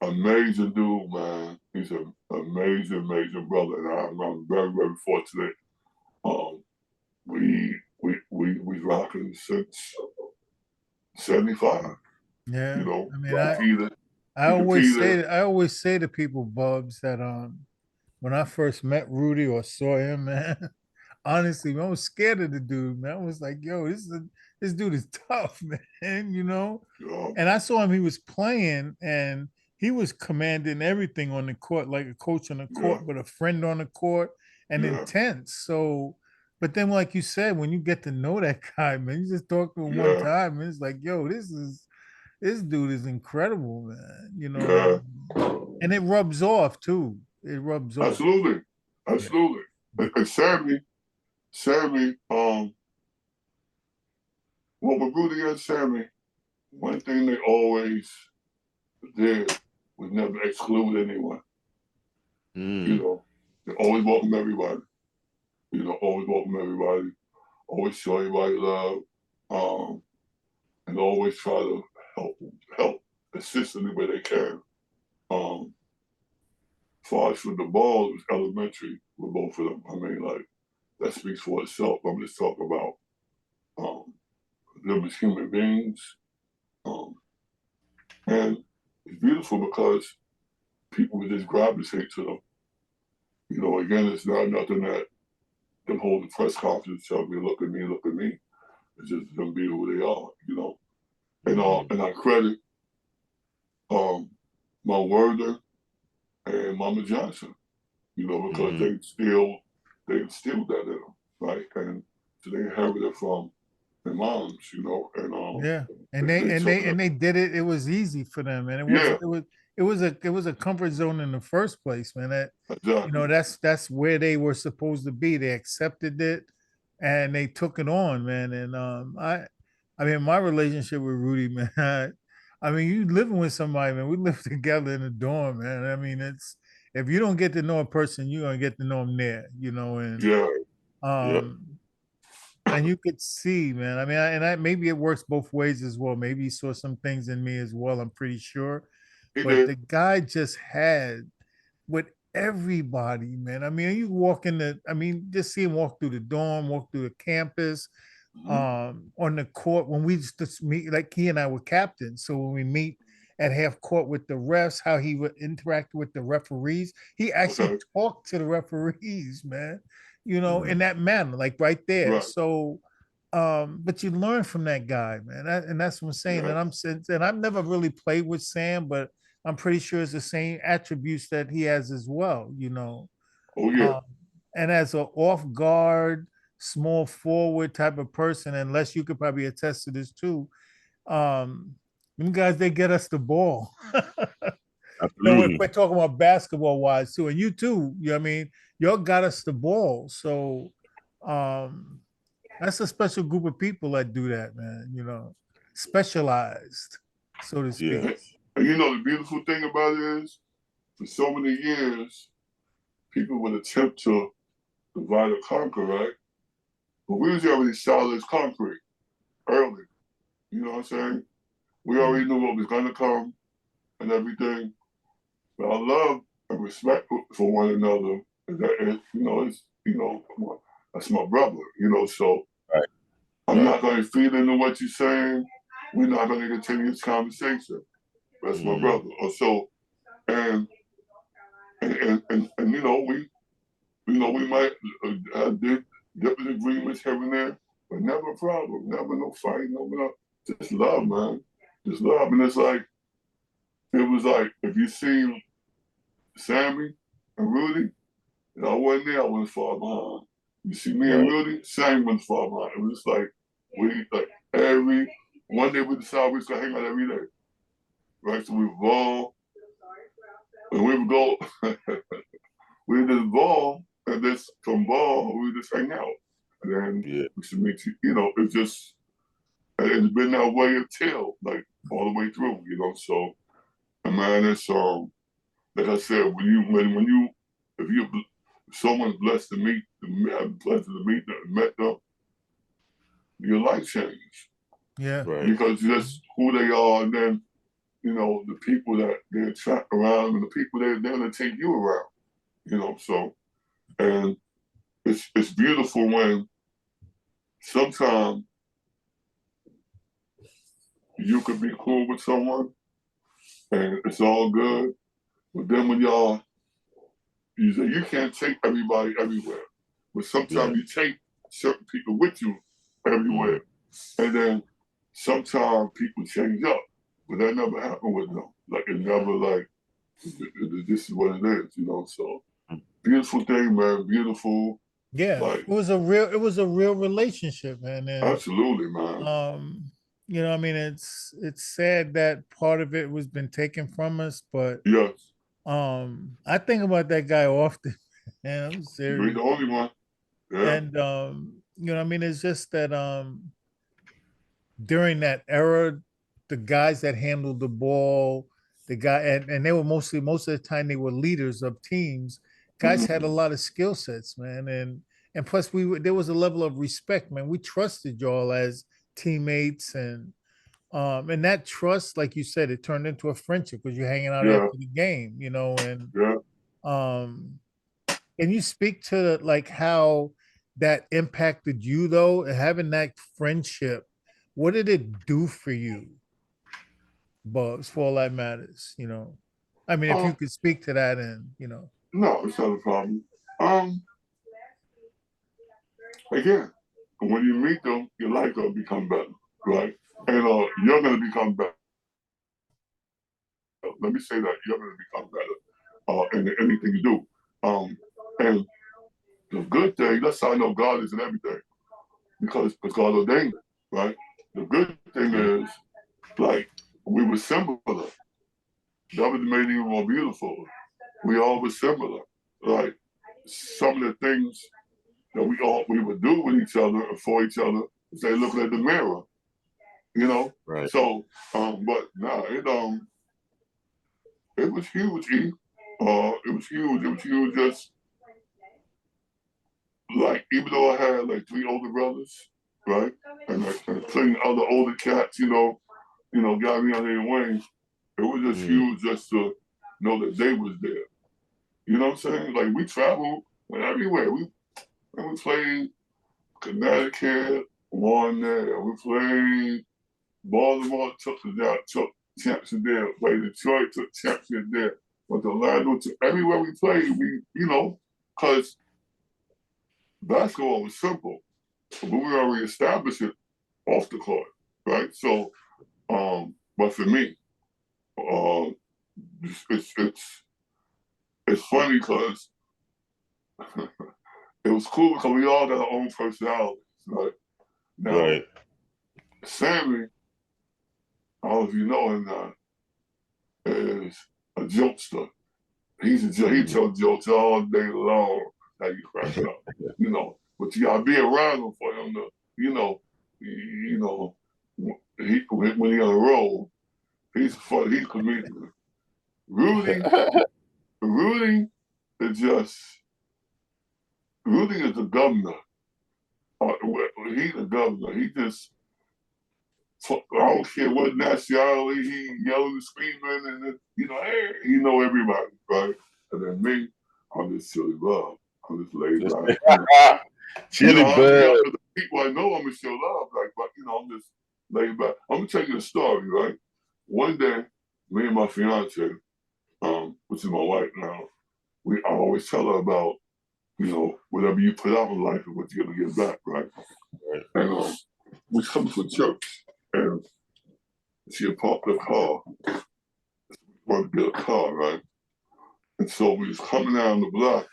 amazing dude, man. He's an amazing, amazing brother, and I'm very, very fortunate. We rocking since '75. Yeah. You know, I mean, we competed. I always say to people, Bubs, that when I first met Rudy or saw him, man, honestly, man, I was scared of the dude, man. I was like, yo, this dude is tough, man, you know? And I saw him, he was playing and he was commanding everything on the court, like a coach on the court, but a friend on the court and intense. So, but then, like you said, when you get to know that guy, man, you just talk to him one time, and it's like, yo, this dude is incredible, man. You know, and it rubs off too. It rubs off. Absolutely, absolutely. And Sammy, well, with Rudy and Sammy, one thing they always did was never exclude anyone. You know, they always welcome everybody. You know, always welcome everybody. Always show everybody love. And always try to help assist in the way they can. As far as for the ball, it was elementary with both of them. I mean, like, that speaks for itself. I'm just talking about them as human beings. And it's beautiful because people would just gravitate to them. You know, again, it's not nothing that them hold the press conference telling me, look at me, look at me. It's just them being who they are, you know. And I credit my Werder and Mama Johnson, you know, because they instilled that in them, right? And so they inherited from their moms, you know, and they did it. It was easy for them, and it was a comfort zone in the first place, man. That you know, that's where they were supposed to be. They accepted it, and they took it on, man. And I mean, my relationship with Rudy, man. I mean, you living with somebody, man. We live together in the dorm, man. I mean, it's if you don't get to know a person, you're gonna get to know them there, you know. And and you could see, man. I mean, maybe it works both ways as well. Maybe he saw some things in me as well. I'm pretty sure, but the guy just had with everybody, man. I mean, you walk in the, I mean, just see him walk through the dorm, walk through the campus, on the court when we just meet, like he and I were captains. So when we meet at half court with the refs, how he would interact with the referees, he actually talked to the referees, man, you know, in that manner, like right there. So, but you learn from that guy, man. And that's what I'm saying. And I've never really played with Sam, but I'm pretty sure it's the same attributes that he has as well, you know. And as an off guard, small forward type of person, unless you could probably attest to this too. Them guys, they get us the ball. You know, we're talking about basketball wise too, and you too. You know what I mean? Y'all got us the ball. So that's a special group of people that do that, man, you know, specialized, so to speak. Yeah. And you know, the beautiful thing about it is, for so many years, people would attempt to divide or conquer, right? But we was already solid as concrete early. You know what I'm saying? We already knew what was gonna come and everything. But I love and respect for one another. That you know, it's that's my brother. You know, so I'm not gonna feed into what you're saying. We're not gonna continue this conversation. That's my brother. Or so, and you know, we might have different agreements here and there, but never a problem, never no fight, no, just love, man, just love. And it's like, it was like, if you see Sammy and Rudy, and I wasn't there, I wasn't far behind. You see me and Rudy, Sammy wasn't far behind. It was like, we, like, every one day we decided we was gonna hang out every day, right? So we would ball, and we would go, we would just ball, and this from ball we would just hang out, and then we should meet you know, it's just it's been that way until like all the way through, you know. So, and man, it's like I said, when you if you someone's blessed to meet, have the pleasure to meet them, met them, your life changes. Yeah. Right. Because just who they are, and then you know the people that they attract around, and the people they're gonna take you around. You know, so and it's beautiful when sometimes you could be cool with someone and it's all good, but then when you say you can't take everybody everywhere, but sometimes you take certain people with you everywhere, and then sometimes people change up, but that never happened with them. Like it never like this is what it is, you know. So beautiful thing, man. Beautiful. Yeah. Like it was a real relationship, man. And absolutely, man. you know, I mean, it's sad that part of it was been taken from us, but Yes. I think about that guy often. Man, I'm You're serious. the only one. Yeah. And you know, I mean, it's just that during that era, the guys that handled the ball, and they were most of the time they were leaders of teams. Guys had a lot of skill sets, man, and plus there was a level of respect, man. We trusted y'all as teammates, and that trust, like you said, it turned into a friendship because you're hanging out after the game, you know, and um can you speak to like how that impacted you though, having that friendship? What did it do for you, Bubs, for all that matters, you know? I mean, if you could speak to that and, you know. No, it's not a problem. Again, when you meet them, your life gonna become better, right? And you're gonna become better. Let me say that you're gonna become better in anything you do. And the good thing, that's how I know God is in everything, because God ordained it, right? The good thing is, like, we were similar. That was made it even more beautiful. We all were similar. Like, some of the things that we would do with each other and for each other, say looking at the mirror, you know. Right. So, but nah, it was huge. It was huge. It was huge. Just like even though I had like 3 older brothers, right, and plenty other older cats, you know, got me on their wings. It was just huge just to know that they was there. You know what I'm saying? Like we traveled, went everywhere. We played Connecticut, won there. We played Baltimore, took championship there. Played Detroit, took championship there. But Orlando, everywhere we played, we, you know, because basketball was simple, but we already established it off the court, right? So, but for me, it's funny because it was cool because we all got our own personalities, right? Now, Sammy, I don't know if you know him now, is a jokester. He tells jokes all day long. How you crack up, you know. But you gotta be around him for him to, you know, when he on the road, he's funny. He's a comedian. Rudy is Rudy is the governor. He's the governor. He just, I don't care what nationality, he yelling and screaming, and you know, hey, he know everybody, right? And then me, I'm just silly love. I'm just laid back. Chili Bub. The people I know, I'm gonna show love, like, but you know, I'm just laid back. I'm gonna tell you a story, right? One day, me and my fiance, which is my wife now, I always tell her about, you know, whatever you put out in life is what you're gonna get back, right? And we come to church, and she had parked her car, wanted to get a car, right? And so we was coming down the block,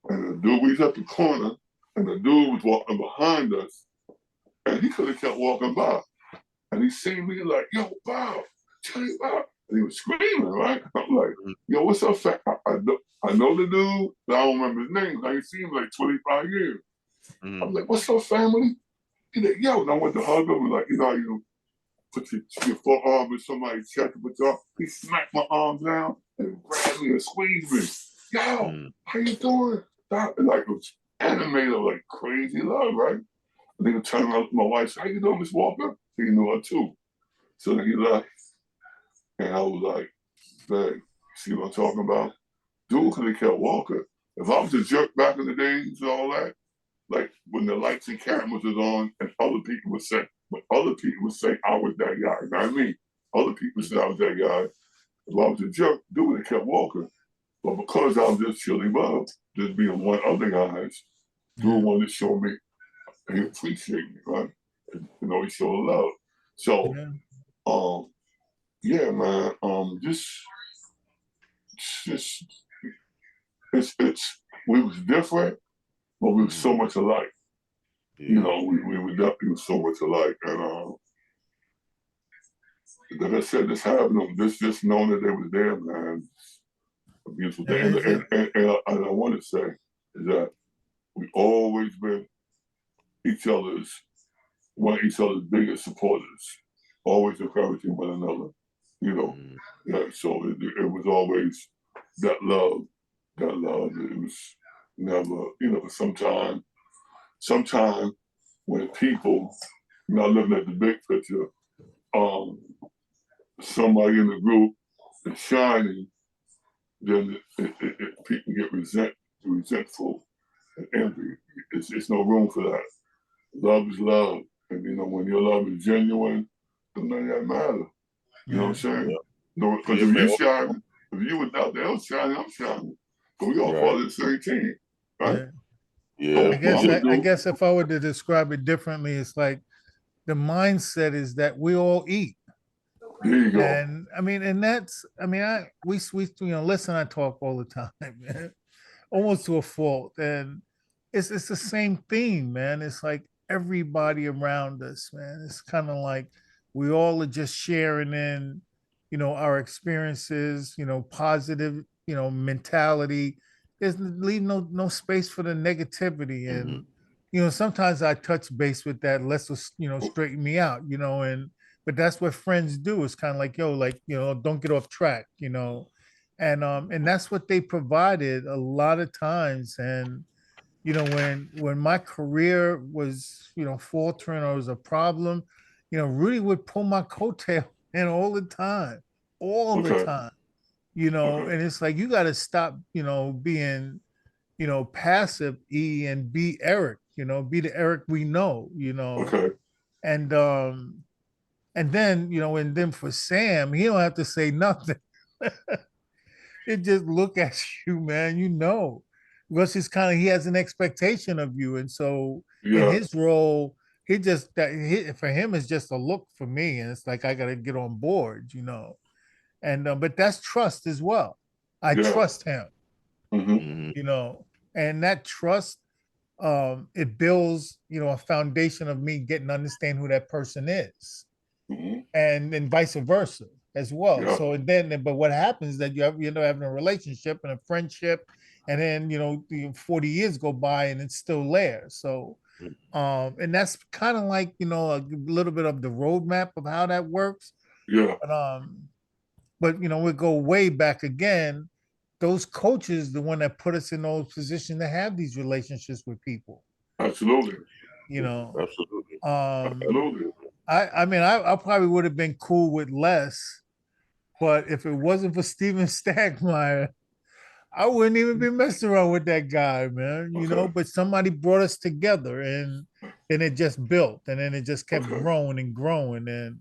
and the dude, we was at the corner, and the dude was walking behind us, and he could have kept walking by. And he seen me like, yo, Bob, Johnny Bob. And he was screaming, right? I'm like, yo, what's up, fat? I know the dude, but I don't remember his name. I ain't seen him like 25 years. I'm like, what's up, family? He's like, yo, and I went to hug him, like, you know, you put your forearm in somebody's chest, but he smacked my arms down and grabbed me and squeezed me. Yo, how you doing? And like, it was animated like crazy love, right? And then he turned around to my wife, said, how you doing, Miss Walker? He knew her too. So then he left. And I was like, man, see what I'm talking about? Dude could have kept walking. If I was a jerk back in the days and all that, like when the lights and cameras was on and other people would say, I was that guy, not me. Other people said I was that guy. If I was a jerk, dude would have kept walking. But because I was just chilly Bubs, just being one of the guys, dude wanted to show me he appreciated me, right? And, you know, he showed love. So, yeah, man, it's we was different, but we were so much alike. You know, we were definitely so much alike. And like I said, this happened, just knowing that they was there, man, a beautiful thing. And I want to say is that we always been one of each other's biggest supporters, always encouraging one another, you know. Yeah, so it was always that love. It was never, you know, sometime when people, not looking at the big picture, somebody in the group is shining, then people get resentful and envy. It's no room for that. Love is love. And, you know, when your love is genuine, then none of that matter. You know what I'm saying? No, because if you shining, if you was out there shining, I'm shining. So we all part of the same team, right? Yeah. I guess if I were to describe it differently, it's like the mindset is that we all eat. There you go. And I mean, and that's, I mean, we you know, listen, I talk all the time, man, almost to a fault. And it's the same theme, man. It's like everybody around us, man. It's kind of like we all are just sharing in, you know, our experiences, you know, positive, you know, mentality. There's leave no space for the negativity. And you know, sometimes I touch base with that. Let's just, you know, straighten me out, you know, and but that's what friends do. It's kind of like, yo, like, you know, don't get off track, you know. And that's what they provided a lot of times. And you know, when my career was, you know, faltering or was a problem, you know, Rudy would pull my coattail in all the time, you know. And it's like you got to stop, you know, being, you know, passive, and be Eric, you know, be the Eric we know, you know. And and then, you know, and then for Sam, he don't have to say nothing. It just look at you, man, you know, because it's kind of, he has an expectation of you. And so in his role, he just, for him, it's just a look for me. And it's like, I got to get on board, you know. And, but that's trust as well. I trust him, you know, and that trust, it builds, you know, a foundation of me getting to understand who that person is, and then vice versa as well. So then, but what happens is that you end up having a relationship and a friendship, and then, you know, 40 years go by and it's still there. So, and that's kind of like, you know, a little bit of the roadmap of how that works. But you know, we go way back again. Those coaches, the one that put us in those positions to have these relationships with people. Absolutely. You know. Absolutely. Absolutely. I mean, I probably would have been cool with less, but if it wasn't for Steven Stagmeyer, I wouldn't even be messing around with that guy, man. You know, but somebody brought us together, and then it just built, and then it just kept growing and growing. And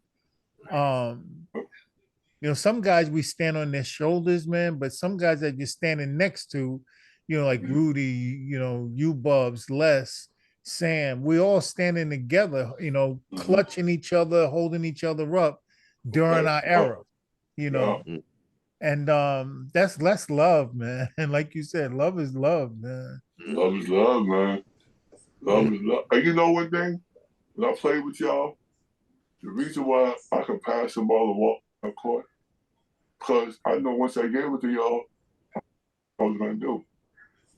you know, some guys we stand on their shoulders, man, but some guys that you're standing next to, you know, like Rudy, you know, you Bubs, Les, Sam, we all standing together, you know, clutching each other, holding each other up during our era, you know. And that's love, man. And like you said, love is love, man. Love is love, man. Love is love. And you know one thing? When I play with y'all, The reason why I can pass the ball and walk on court, because I know once I gave it to y'all, I was going to do.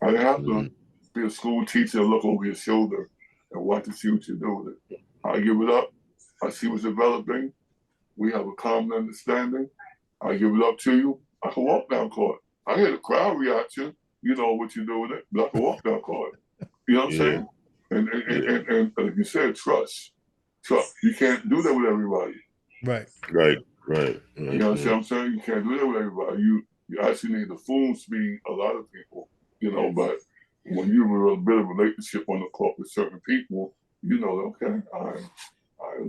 I didn't have to be a school teacher and look over your shoulder and watch to see what you're doing with it. I give it up. I see what's developing. We have a common understanding. I give it up to you. I can walk down court. I hear the crowd reaction. You know what you do with it, but I can walk down court. You know what I'm saying? And like you said, trust. Trust. You can't do that with everybody. Right. You know what I'm saying? You can't do that with everybody. You actually need to phone speed a lot of people, you know, but when you have a bit of a relationship on the court with certain people, you know, okay, all right,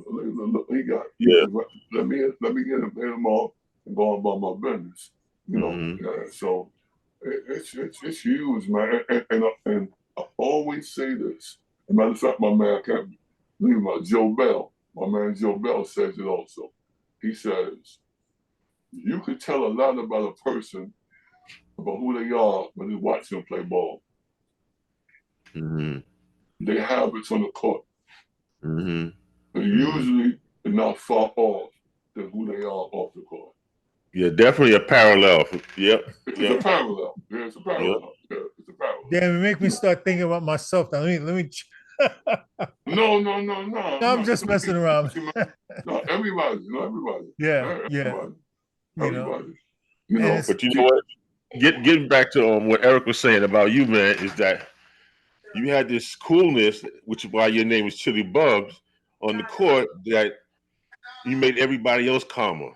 look, he got, let me hit him off and go on about my business, you know. So it's huge, man. And I always say this. As a matter of fact, my man, I can't believe about Joe Bell. My man Joe Bell says it also. He says, you could tell a lot about a person about who they are when you watch them play ball. Their habits on the court. They're usually not far off than who they are off the court. Yeah, definitely a parallel. Yep. It's a parallel. Yeah, it's a parallel. Yeah, it's a parallel. Damn, it make me start thinking about myself. Now, let me. No. I'm just messing around. No, everybody. Yeah. Everybody. You know, but you know what? Getting back to what Eric was saying about you, man, is that you had this coolness, which is why your name is Chili Bubs, on the court that you made everybody else calmer.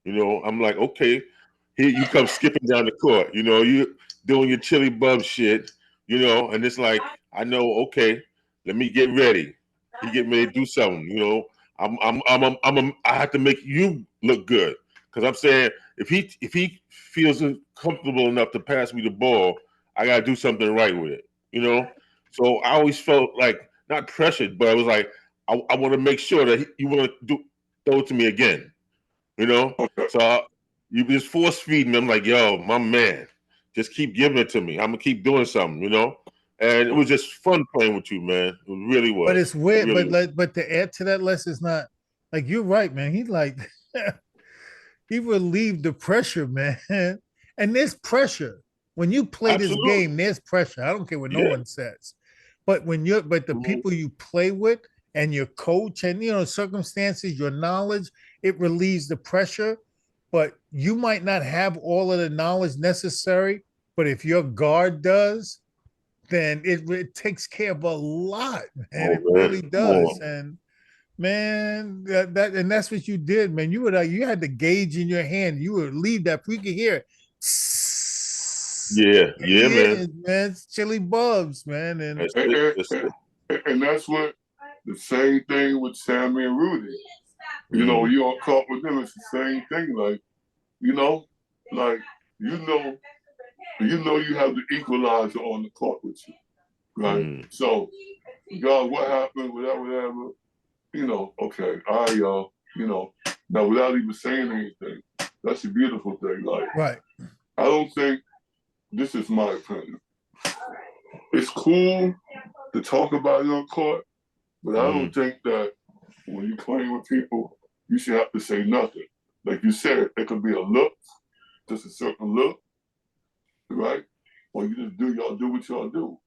You know, I'm like, okay, here you come skipping down the court. You know, you doing your Chili Bubs shit. You know, and it's like, I know, okay, let me get ready. He getting ready to do something. You know, I have to make you look good because I'm saying if he feels comfortable enough to pass me the ball, I gotta do something right with it. You know, so I always felt like not pressured, but I was like, I want to make sure that you want to throw it to me again. You know, so you just force feeding me. I'm like, yo, my man, just keep giving it to me. I'm gonna keep doing something. You know. And it was just fun playing with you, man. It really was. But it's weird. But to add to that, Les, is not like you're right, man. He like he relieved the pressure, man. And there's pressure when you play this game. There's pressure. I don't care what no one says. But the people you play with and your coach and circumstances, your knowledge, it relieves the pressure. But you might not have all of the knowledge necessary. But if your guard does, then it takes care of a lot, man. It really does. And man, that's what you did, man. You had the gauge in your hand. You would leave that we could hear it. Man. It's Chili Bubs, man. And that's what the same thing with Sammy and Rudy. You know, you on court with them, it's the same thing. Like, you have the equalizer on the court with you, right? So, God, what happened, whatever, okay, now without even saying anything, that's a beautiful thing. Like, right. I don't think, this is my opinion, it's cool to talk about it on court, but I don't think that when you're playing with people, you should have to say nothing. Like you said, it could be a look, just a certain look, right? Or you just do what y'all do.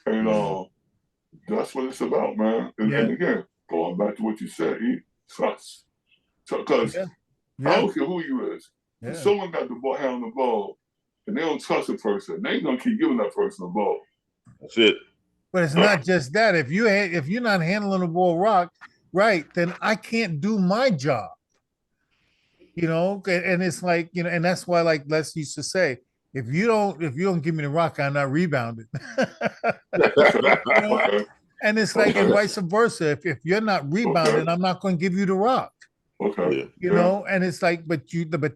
And that's what it's about, man. And again, going back to what you said, trust. Because I don't care who you is. If someone got the ball, handling the ball, and they don't trust a person, they ain't gonna keep giving that person the ball. That's it. But it's not just that. If you're not handling the ball right, then I can't do my job. And it's like, and that's why, like Les used to say, if you don't give me the rock, I'm not rebounding. And it's like, and vice versa. If you're not rebounding, I'm not going to give you the rock. Okay. And it's like, but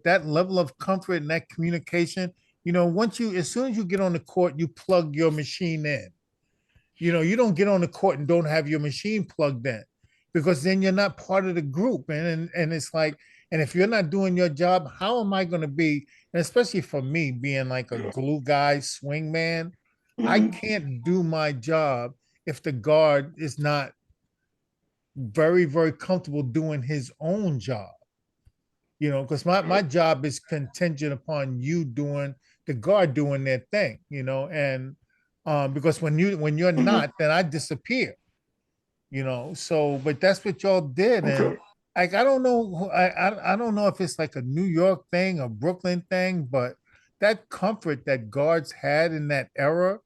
that level of comfort and that communication, as soon as you get on the court, you plug your machine in. You don't get on the court and don't have your machine plugged in, because then you're not part of the group. And it's like, and if you're not doing your job, how am I going to be? And especially for me being like a glue guy, swing man, I can't do my job if the guard is not very, very comfortable doing his own job. Because my job is contingent upon you doing the guard doing their thing, and because when you're not, then I disappear, So, but that's what y'all did, and Okay. like I don't know, I don't know if it's like a New York thing, a Brooklyn thing, but that comfort that guards had in that era,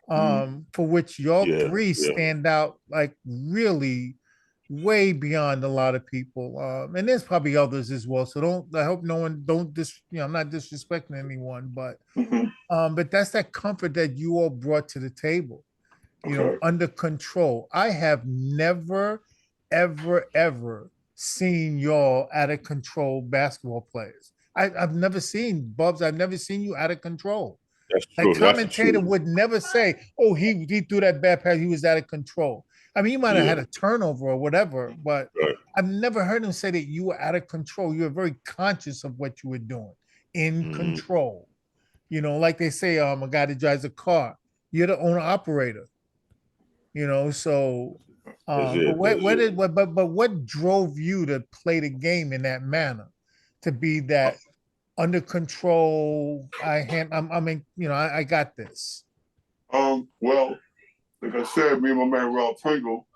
for which y'all Yeah, three yeah. stand out like really way beyond a lot of people. And there's probably others as well. So I hope no one don't I'm not disrespecting anyone, Hmm. but that's that comfort that you all brought to the table, Okay. under control. I have never, ever, ever seen y'all out of control basketball players. I've never seen Bubs, I've never seen you out of control. That's Like true. That's the commentator truth. would never say, "Oh, he threw that bad pass. He was out of control." I mean, you might have Yeah, had a turnover or whatever, but right. I've never heard him say that you were out of control. You were very conscious of what you were doing, in Hmm. control. Like they say, a guy that drives a car, you're the owner operator. So, That's but it. where, That's where it. did but what drove you to play the game in that manner, to be that under control? I mean, I got this. Well, like I said, me and my man Rob Pringle,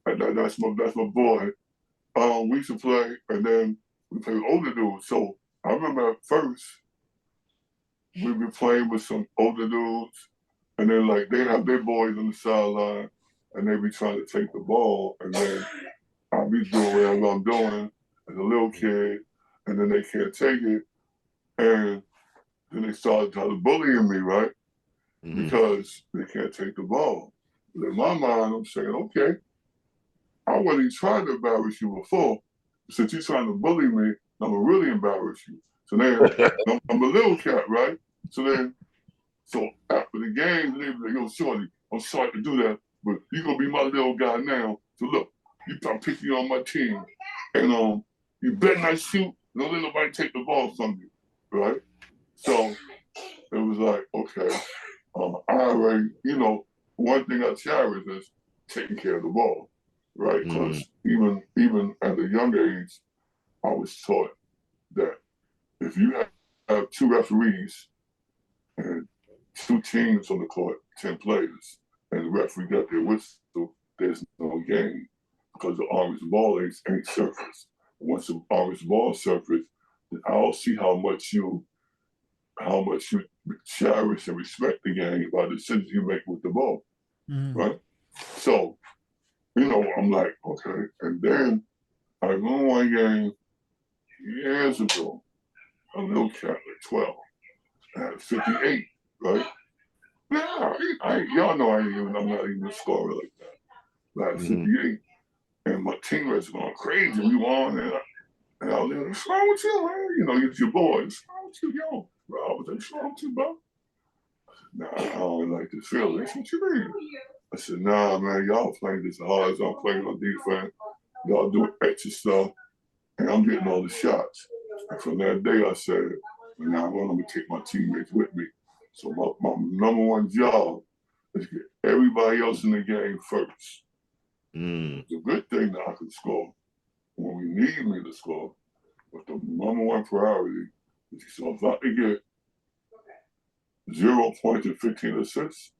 that's my boy. We used to play, and then we played with older dudes. So I remember at first we'd be playing with some older dudes, and then like they'd have their boys on the sideline, and they'd be trying to take the ball, and then I'll be doing whatever I'm doing as a little kid, and then they can't take it, and then they started trying to bullying me, right? Hmm. Because they can't take the ball. But in my mind, I'm saying, okay, I wasn't trying to embarrass you before. Since you're trying to bully me, I'm gonna really embarrass you. So then I'm a little cat, right? So after the game, they be like, yo, Shorty, I'm sorry to do that, but you're gonna be my little guy now. So look, I'm picking you on my team. And you better not shoot, don't let nobody take the ball from you. Right? So it was like, okay, I already, one thing I cherish is taking care of the ball, right? Hmm. Because even at a young age, I was taught that if you have two referees and two teams on the court, 10 players, and the referee got their whistle, there's no game because the orange ball ain't surfaced. Once the orange ball surfaced, then I'll see how much you cherish and respect the game by the decisions you make with the ball, Mhm. right? So, I'm like, okay. And then I won one game years ago, a little cat, like 12, at 58, right? Now, y'all know I'm not even a scorer like that. But at Hmm. 58, and my teammates going crazy. We won, and I was like, what's wrong with you, man? It's your boy. What's wrong with you, yo? Bro, I was like, what's wrong with you, bro? Nah, I don't like this feeling. What you mean? I said, nah, man, y'all playing this hard as I'm playing on defense. Y'all doing extra stuff, and I'm getting all the shots. And from that day, I said, now I'm going to take my teammates with me. So my number one job is get everybody else in the game first. Mm. It's a good thing that I can score when we need me to score, but the number one priority is so if I can get 0 points and 15 assists,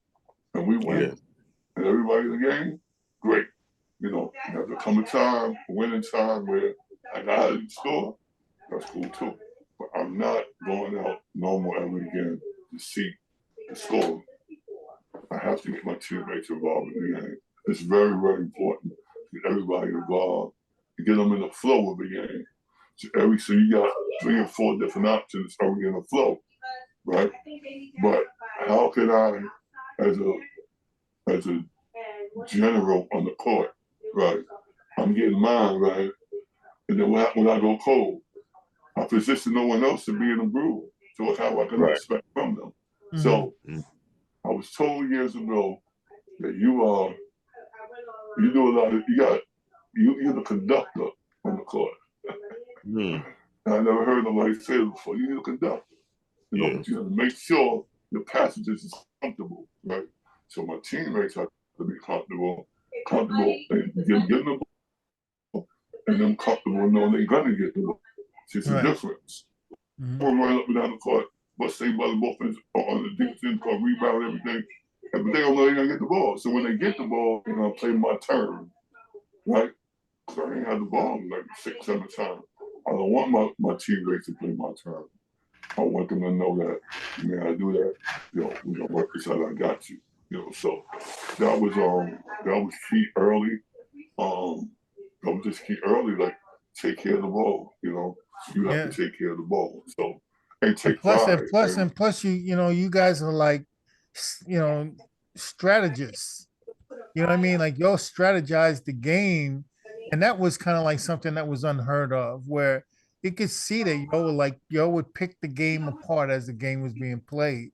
and we Yeah. win, and everybody in the game, great. Have to come a time, winning time where I gotta score. That's cool too. But I'm not going out no more ever again to see the score. I have to get my teammates involved in the game. It's very, very important to get everybody involved to get them in the flow of the game. So you got 3 or 4 different options are we in the flow, right? But how can I, as a general on the court, right? I'm getting mine, right? And then when I go cold, I position no one else to be in the groove. So it's how I can Right. expect from them. Mhm. So I was told years ago that you do a lot of you're the conductor on the court. Mm. I never heard nobody say it before. You're the conductor. Yeah. But you have to make sure the passengers is comfortable, right? So my teammates have to be comfortable, comfortable and getting the ball, and them comfortable knowing they're gonna get the ball. It's a difference. We're running up and down the court, but say by the offense on the defense court, rebound everything, but they don't know they're gonna get the ball. So when they get the ball, they're gonna play my turn, right? So I ain't had the ball like 6, 7 times. I don't want my teammates to play my turn. I want them to know that, man, I do that. We're gonna work this out. I got you. So that was key early. That was just key early. Like take care of the ball. You have to take care of the ball. So and take pride. Plus, you guys are like, strategists. You know what I mean? Like y'all strategize the game, and that was kind of like something that was unheard of, where you could see that y'all would pick the game apart as the game was being played.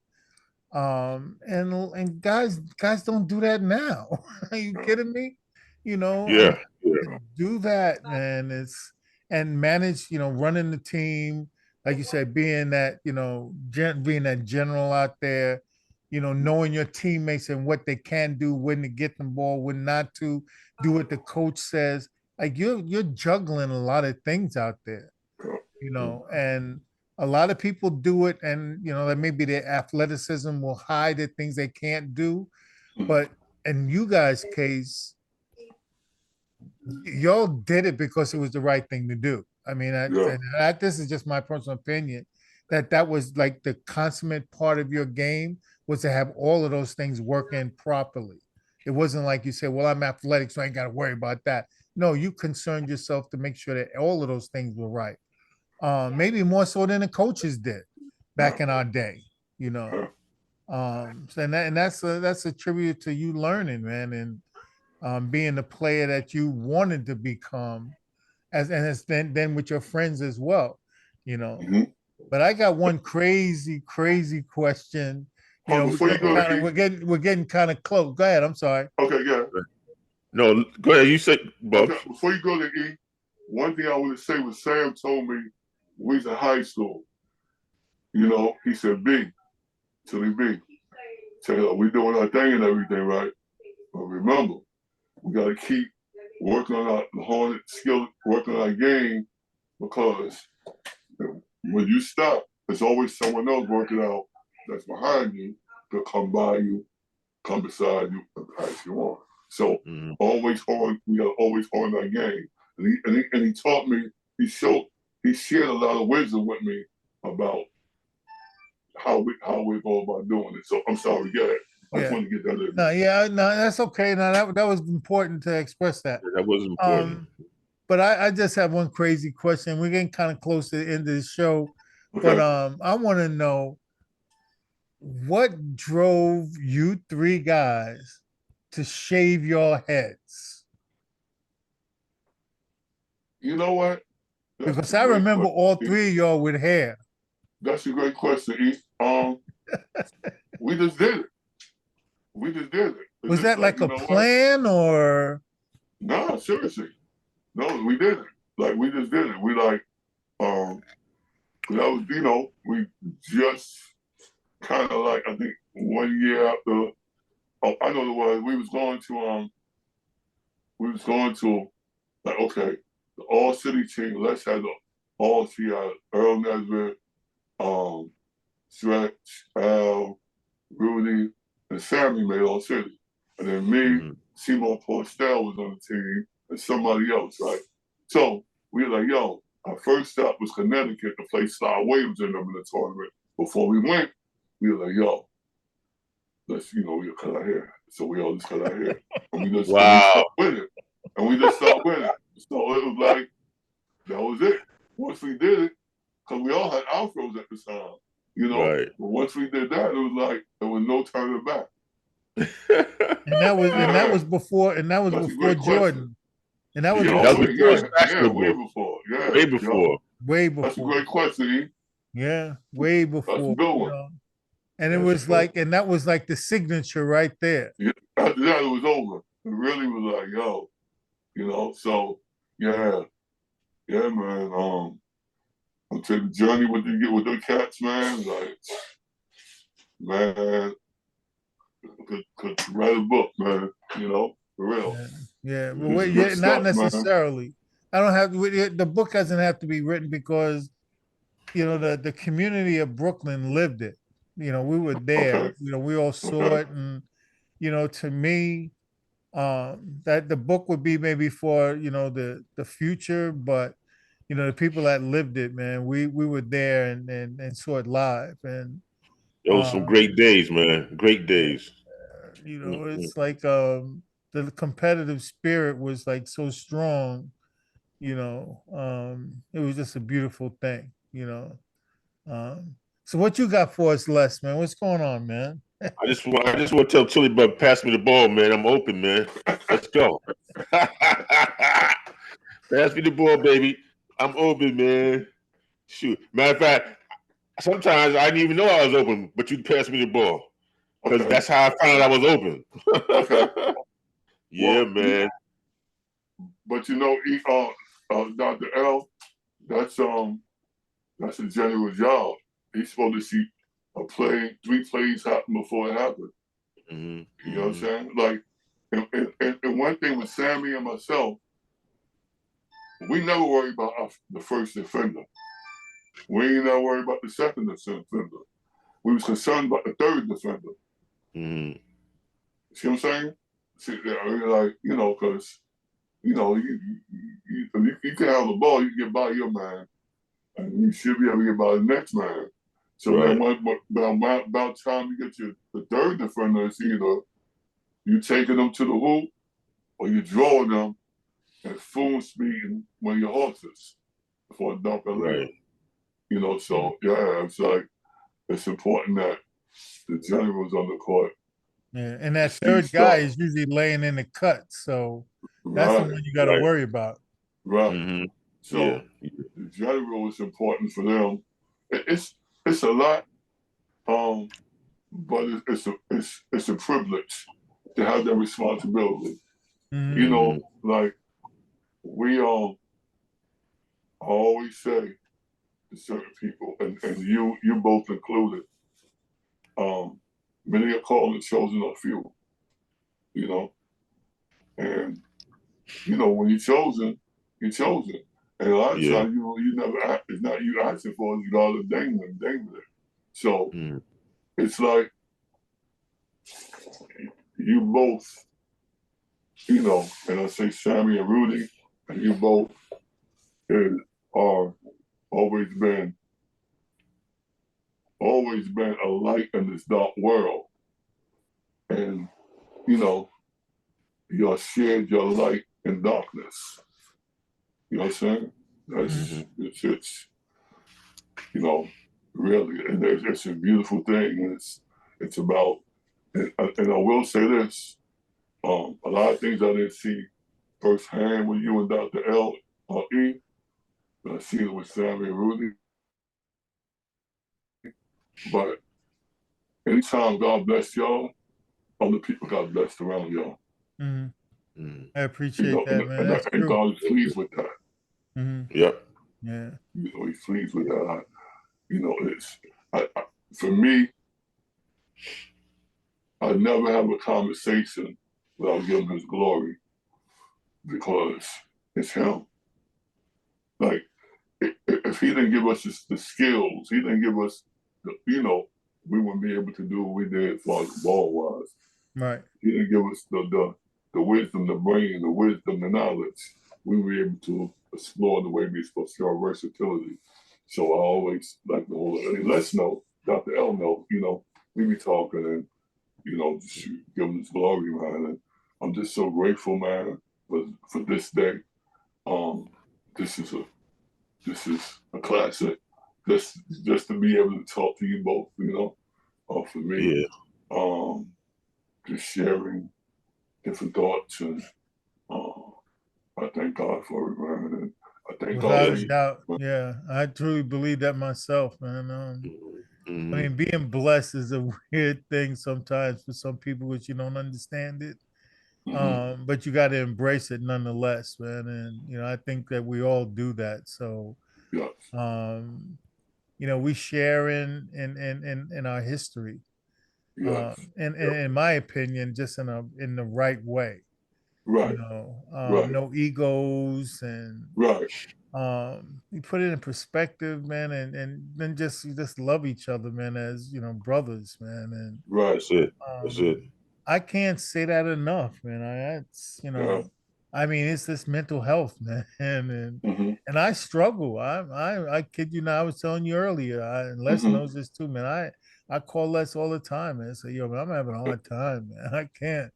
And guys don't do that now. Are you kidding me? Yeah. To do that, man, and manage, running the team, like you said, being that, being that general out there, knowing your teammates and what they can do, when to get the ball, when not to, do what the coach says. Like you're juggling a lot of things out there, and a lot of people do it, and that maybe their athleticism will hide the things they can't do. But in you guys' case, y'all did it because it was the right thing to do. I mean, this is just my personal opinion, that was like the consummate part of your game, was to have all of those things working properly. It wasn't like you said, well, I'm athletic, so I ain't got to worry about that. No, you concerned yourself to make sure that all of those things were right. Maybe more so than the coaches did back in our day, and that's a tribute to you learning, man, and being the player that you wanted to become, as then with your friends as well, But I got one crazy question. We're getting kind of close. Go ahead. I'm sorry. Okay, yeah. No, go ahead. You said, Bubs. Okay, before you go to E, one thing I want to say was Sam told me we was in high school. He said, B, Tilly B. Say, we doing our thing and everything, right? But remember, we got to keep working on our hornet skill, working on our game, because when you stop, there's always someone else working out that's behind you to come by you, come beside you, and pass you on. So we gotta always on our game. And he taught me, he shared a lot of wisdom with me about how we go about doing it. So I'm sorry, I just want to get that in. No, that's okay. No, that was important to express that. That was important. But I just have one crazy question. We're getting kind of close to the end of the show. Okay. But I want to know, what drove you three guys to shave your heads? You know what? Because I remember all three of y'all with hair. That's a great question, E. We just did it. Was that like a plan or? No, seriously. No, we did it. Like, we just did it. We like, that was, we just kind of like, I think 1 year after, I know the word, we was going to, like, okay, the all-city team, let's have the all-city, Earl Nesbitt, Stretch, Al, Rudy, and Sammy made all-city. And then me, Simon Porcel was on the team, and somebody else, right? So we were like, yo, our first stop was Connecticut to play Sly Williams in them in the tournament. Before we went, we were like, yo, let's, we'll cut our hair. So we all just cut our hair. And we just start with it. And we just start with it. So it was like, that was it. Once we did it, because we all had afros at the time, Right. But once we did that, it was like, there was no turning back. and that was before Jordan. Question. And that was way before. Way before. That's a great question, E. Yeah, way before. That's a good one. And that was like the signature right there. Yeah, after that, it was over. It really was like, yo, so yeah, man. I'll take the journey with the cats, man. Like, man, could write a book, man. For real. Yeah, yeah. Well, It's good yeah, not stuff, man. necessarily. I don't have the book doesn't have to be written because the community of Brooklyn lived it. We were Okay. there. We all saw Okay. it, and to me, that the book would be maybe for the future, but the people that lived it, man, we were there and saw it live, and Those some um, great days, man. Great days. Mhm. it's like the competitive spirit was like so strong. It was just a beautiful thing. So what you got for us, Les, man? What's going on, man? I just want to tell Chili Bug, pass me the ball, man. I'm open, man. Let's go. Pass me the ball, baby. I'm open, man. Shoot. Matter of fact, sometimes I didn't even know I was open, but you passed me the ball because Okay. that's how I found out I was Okay. open. Yeah, Well, man. but Dr. L, that's a general job. He's supposed to see three plays happen before it happened. Mm-hmm. You know what I'm saying? Like, and one thing with Sammy and myself, we never worry about the first defender. We ain't never worry about the second defender. We was concerned about the third defender. Mm-hmm. See what I'm saying? See, like, because, you can have the ball, you can get by your man, and you should be able to get by the next man. So Right. then about time you get to the third defender, it's either you taking them to the hoop or you drawing them at full speed in one of your horses for a dunk or layup. Right. So yeah, it's like it's important that the generals on the court Yeah, and that see third guy stuff. is usually laying in the cut, so that's the Right, one you got to Right. worry about. right. Mm-hmm. Yeah. So the general is important for them. It's a lot, but it's a privilege to have that responsibility. Hmm. Like we I always say to certain people, and you both included, um, many are called and chosen are few. You know, and when you're chosen, you're chosen. And a lot of Yeah. times, you never it's not you asking for it, you gotta dang it. So Mm-hmm. it's like you both, and I say Sammy and Rudy, and you both are always been a light in this dark world. And, you all shared your light in darkness. You know what I'm saying? Mm-hmm. It's really, and it's a beautiful thing. And it's about, and I will say this, a lot of things I didn't see firsthand with you and Dr. L or E, but I seen it with Sammy and Rudy. But anytime God bless y'all, other people got blessed around y'all. Hmm. Mm-hmm. I appreciate And, that, man. and, That's and true. God is pleased with that. Hmm. Yep. Yeah. He's pleased with that. It's for me, I never have a conversation without giving his glory because it's him. Like, if he didn't give us the skills, he didn't give us, we wouldn't be able to do what we did as far as the ball was. Right. He didn't give us the wisdom, the brain, the wisdom, the knowledge. We were able to explore the way we're supposed to show our versatility. So I always like the whole, let's know, Dr. L know, we be talking and, just give him his glory, man. And I'm just so grateful, man, for this day. Um, this is a classic. Just to be able to talk to you both, for me, Yeah. um, just sharing different thoughts, and I thank God for it, man, and I thank God Without for a Yes. you. doubt. Man. Yeah. I truly believe that myself, man. I Mm-hmm. mean, being blessed is a weird thing sometimes for some people, which you don't understand it. But you got to embrace it nonetheless, man. And I think that we all do that. So, Yes, um, we share in our history, yes, and in my opinion, just in the right way. Right. Right. No egos, and Right. you put it in perspective, man, and then just love each other, man, as brothers, man. And Right. That's it. That's it. I can't say that enough, man. It's Yeah. I mean, it's this mental health, man, and Mm-hmm. and I struggle. I kid you not. I was telling you earlier, and Les Mm-hmm. knows this too, man. I call Les all the time, man. Say, yo, man, I'm having a hard time, man. I can't.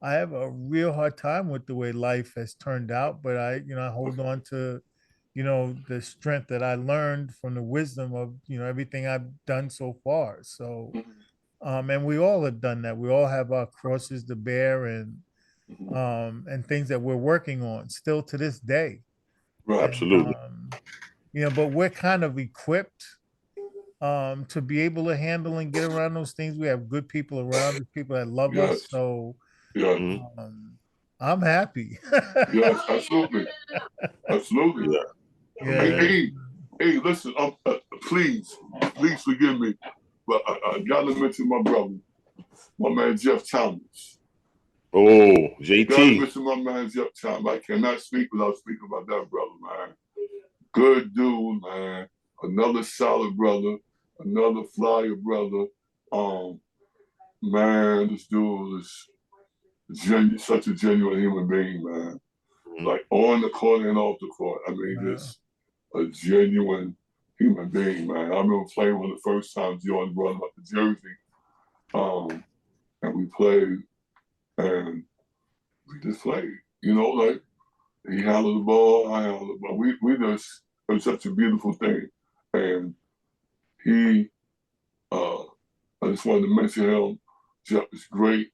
I have a real hard time with the way life has turned out, but I hold on to, the strength that I learned from the wisdom of, everything I've done so far. So, Mm-hmm. and we all have done that. We all have our crosses to bear, Mm-hmm. and things that we're working on still to this day. Right. And Absolutely. but we're kind of equipped to be able to handle and get around those things. We have good people around us, people that love us. Yes. So Yes. Mhm. I'm happy. Yes. Absolutely. Absolutely. Yeah. Hey, Yeah. hey, hey, listen, please, please forgive me, but I gotta mention my brother, my man Jeff Thomas. Oh, Gotta JT. mention my man Jeff Thomas. I cannot speak without speaking about that brother, man. Good dude, man. Another solid brother, another flyer brother. Um, man, this dude is such a genuine human being, man. Mhm. Like on the court and off the court. I mean, Wow. just a genuine human being, man. I remember playing one of the first times Jordan brought him up to Jersey, and we played, and we just played. Like he handled the ball, I handled the ball. We just it was such a beautiful thing, and he, uh, I just wanted to mention him. Jeff is great,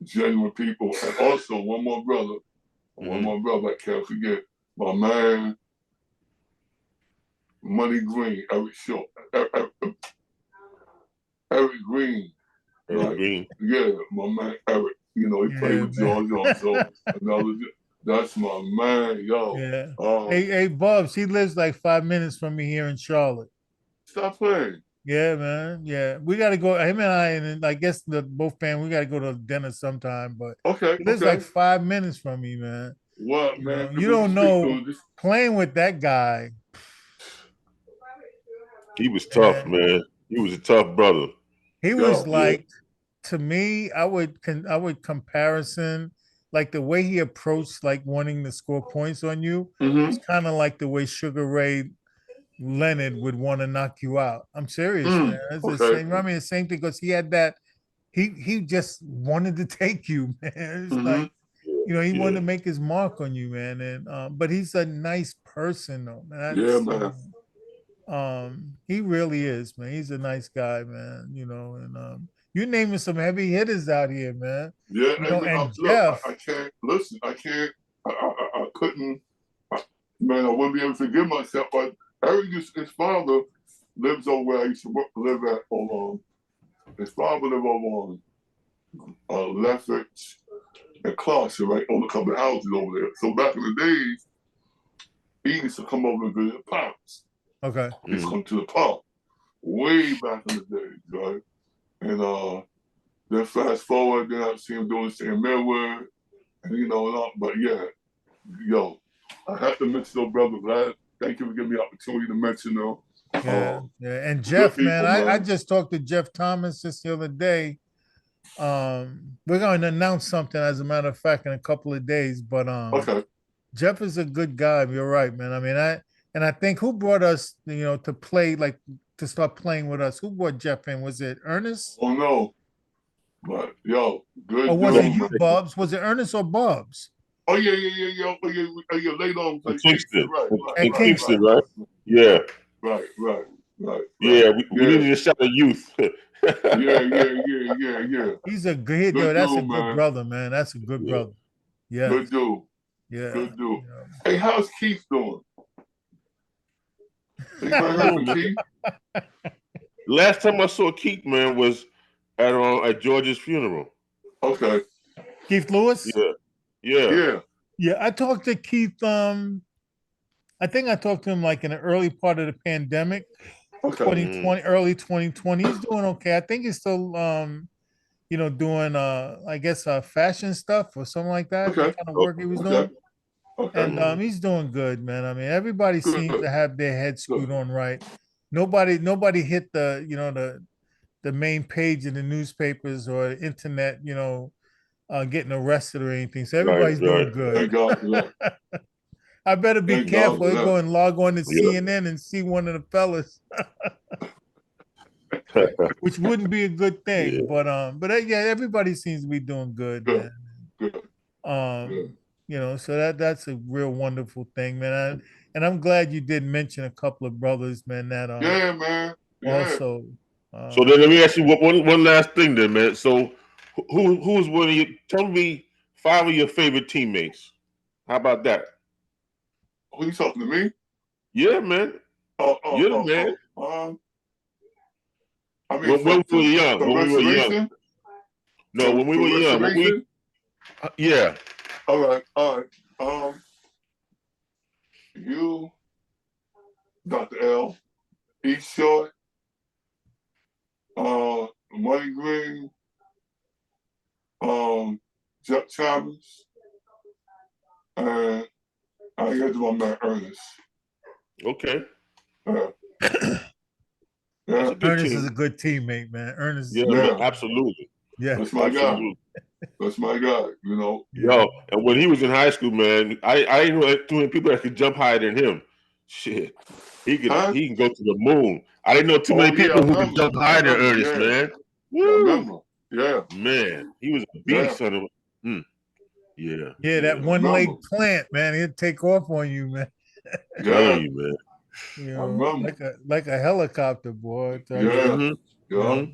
genuine people, and also one Mhm. more brother I can't forget, my man Money Green, Eric Green, Eric like, Green. yeah, my man Eric, he played Yeah, with man. George also. Another, that's my man, yo. Yeah. Hey, Bubs, he lives like 5 minutes from me here in Charlotte. Stop playing. Yeah, man. Yeah, we got to go. Him and I, and then I guess the both family, we got to go to dinner sometime. But Okay, he lives like okay. 5 minutes from me, man. What, man? You When you don't speak to know him, just, playing with that guy, He was tough, man. man. He was a tough brother. He was yo, yeah. like, to me, I would comparison like the way he approached like wanting to score points on you was Mm-hmm. kind of like the way Sugar Ray Leonard would want to knock you out. I'm serious, man. It's the Okay. same. I mean, the same thing because he had that. He just wanted to take you, man. It's Mm-hmm. like Yeah. he wanted Yeah. to make his mark on you, man. And but he's a nice person, though, man. Yeah, That's man. he really is, man. He's a nice guy, man. And you naming some heavy hitters out here, man. Yeah, hey, man, And look, Jeff, I can't, listen, I can't, I couldn't, man, I wouldn't be able to forgive myself, but Eric, his father lives over where I used to live at, his father lived over on Lethbridge and Clarkson, right, on a couple of houses over there. So back in the days, he used to come over and visit Pops. okay, He used to Mhm. come to the park way back in the days, right? And then fast forward, then I see him doing St. Midward, and but yeah, yo, I have to mention those brothers. Thank you for giving me the opportunity to mention them. yeah, yeah. And Good Jeff, man, people, I man. just talked to Jeff Thomas just the other day. We're going to announce something, as a matter of fact, in a couple of days. But Okay. Jeff is a good guy. You're right, man. I mean, I think who brought us, to play like to start playing with us. Who brought Jeff in? Was it Ernest? Oh no, but yo, Or good was it From dude, you, man. Bubs? Was it Ernest or Bubs? Oh yeah. Oh yeah. Later on, play Kingston. Kingston. At Kingston. Kingston, right? Yeah. Right. Yeah. We Yeah, needed a shot of youth. yeah. He's a good, yo, Good that's a dude, good man. brother, man. That's a good Yeah. brother. Yes. Good dude. Yeah. Good dude. Hey, how's Keith doing? Anybody heard from Keith? Last time I saw Keith, man, was at George's funeral. Okay. Keith Lewis? Yeah. Yeah. Yeah. Yeah, I talked to Keith. I think I talked to him like in the early part of the pandemic, Okay. 2020, early 2020. He's doing okay. I think he's still doing I guess fashion stuff or something like that. Okay. What kind of work he was Okay. doing. Okay. And he's doing good, man. I mean, everybody seems Good. to have their head screwed Good. on right. Nobody hit the main page in the newspapers or the internet, getting arrested or anything. So Right, everybody's right. doing good. Thank God for that. I better be Thank God careful. for I go that. and log on to Yeah. CNN and see one of the fellas, which wouldn't be a good Yeah. thing. But yeah, everybody seems to be doing good, Good. man. Good. Good. So that's a real wonderful thing, man. And I'm glad you did mention a couple of brothers, man, that Yeah, man. Yeah. also So um then let me ask you one last thing then, man. So who's one of you? Tell me 5 of your favorite teammates. How about that? Who you talking to me? Yeah, man. Oh, oh, You're the oh, man. oh. I mean, When we were young. from When we were young. restoration? No, when we From were young. restoration? Yeah. All right. All right. You, Dr. L, E. Short, Money Green, Chuck Thomas, and I get to my man Ernest. Okay. Yeah. That's Yeah. a good Ernest is team. a good teammate, man. Ernest is Yeah, a good. Yeah. absolutely. Yeah. That's my guy. Absolutely. That's my guy, you know. Yeah. Yo, and when he was in high school, man, I didn't know too many people that could jump higher than him. Shit. He Huh? can go to the moon. I didn't know too Oh many yeah, I people who could remember. jump I higher than remember, Ernest, yeah. man. I Woo! remember. Yeah. Man, he was a Yeah. beast, son of a. Yeah, Yeah, yeah. that I one remember. leg plant, man, he'll take off on you, man. Telling Yeah. you, man. I remember. Like a helicopter, boy. I tell you. Yeah. Mm-hmm. Yeah.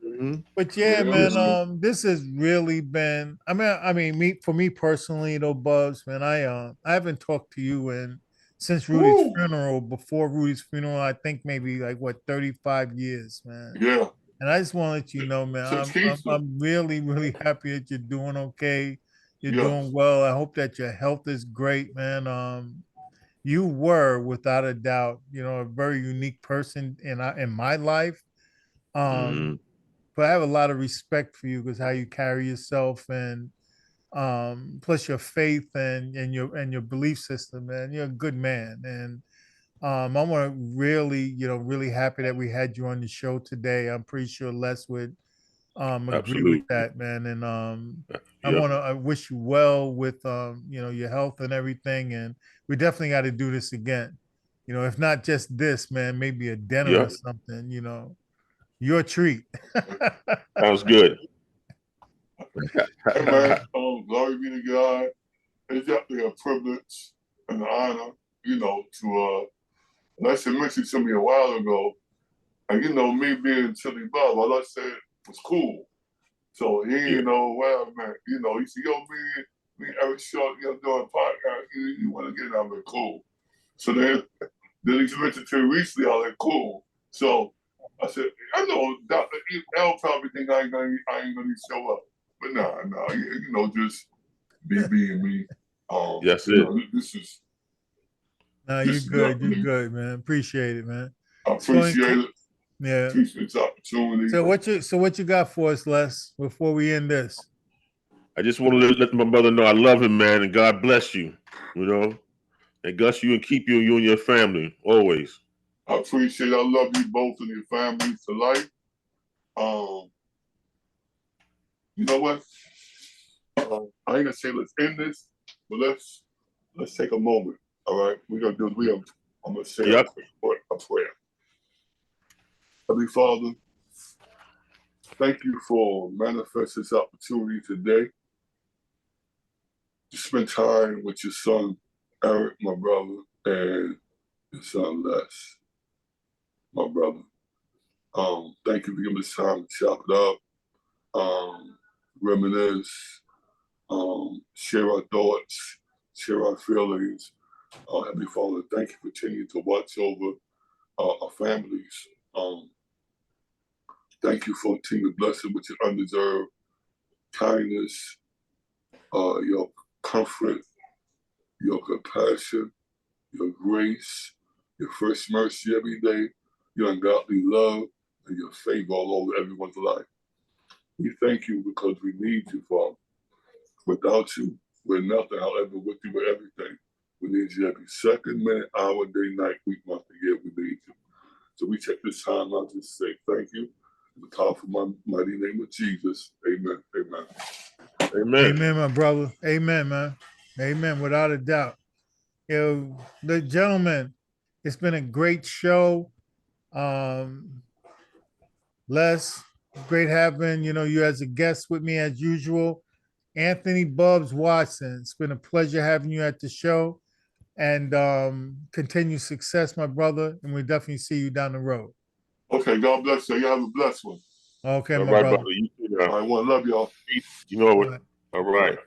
Mm-hmm. But yeah, Yeah, man, Yes. man. this has really been. I mean, for me personally, though, Bubs, man, I haven't talked to you since Rudy's Woo! funeral. Before Rudy's funeral, I think maybe like what 35 years, man. Yeah. And I just want to let you know, man, Since I'm Kingston. I'm really really happy that you're doing okay. You're doing Yes. well. I hope that your health is great, man. You were without a doubt, a very unique person in my life. Um, Mm-hmm. but I have a lot of respect for you because how you carry yourself and plus your faith and your belief system, man. You're a good man. And I want to really, really happy that we had you on the show today. I'm pretty sure Les would agree with Absolutely. that, man. And Yep. I wish you well with your health and everything. And we definitely got to do this again. If not just this, man, maybe a dinner or Yep. something. Your treat. Sounds good. Hey man, glory be to God. It's definitely a privilege and an honor, to like I mentioned to me a while ago, and me being Chili Bob, all I said was cool. So he Yeah. didn't know where I'm at. He said, yo, me Eric Short, doing a podcast, you want to get out of it, cool. So then he mentioned to me recently, I was like, cool. So I said, I know Dr. L probably think I ain't gonna show up. But nah, just be being me. That's it. This is No, you're this is good. You're definitely good, man. Appreciate it, man. I So, appreciate it. yeah. Appreciate this opportunity. So what you got for us, Les, before we end this? I just want to let my brother know I love him, man, and God bless you. And bless you and keep you and your family always. I appreciate it. I love you both and your families to life. You know what? I ain't gonna say let's end this, but let's take a moment. All right, we're gonna do. I'm gonna say Yep. a prayer. Heavenly Father, thank you for manifesting this opportunity today to spend time with your son Eric, my brother, and your son Les, my brother. Thank you for giving us time to chop it up, reminisce, share our thoughts, share our feelings. Heavenly Father, thank you for continuing to watch over our families. Thank you for continuing to bless them with your undeserved kindness, your comfort, your compassion, your grace, your fresh mercy every day, your ungodly love, and your favor all over everyone's life. We thank you because we need you, Father. Without you, we're nothing. However, with you, we're everything. We need you every second, minute, hour, day, night, week, month, and year. We need you. So we take this time out to say thank you. In the powerful, mighty name of Jesus. Amen. Amen. Amen. Amen, my brother. Amen, man. Amen, without a doubt. The gentlemen, it's been a great show. Les, great having, you as a guest with me as usual. Anthony Bubs Watson, it's been a pleasure having you at the show. And continue success, my brother. And we definitely see you down the road. Okay, God bless you. You have a blessed one. Okay, All my right, brother. brother. You too All now. right, one love y'all. You know All it. right. All right.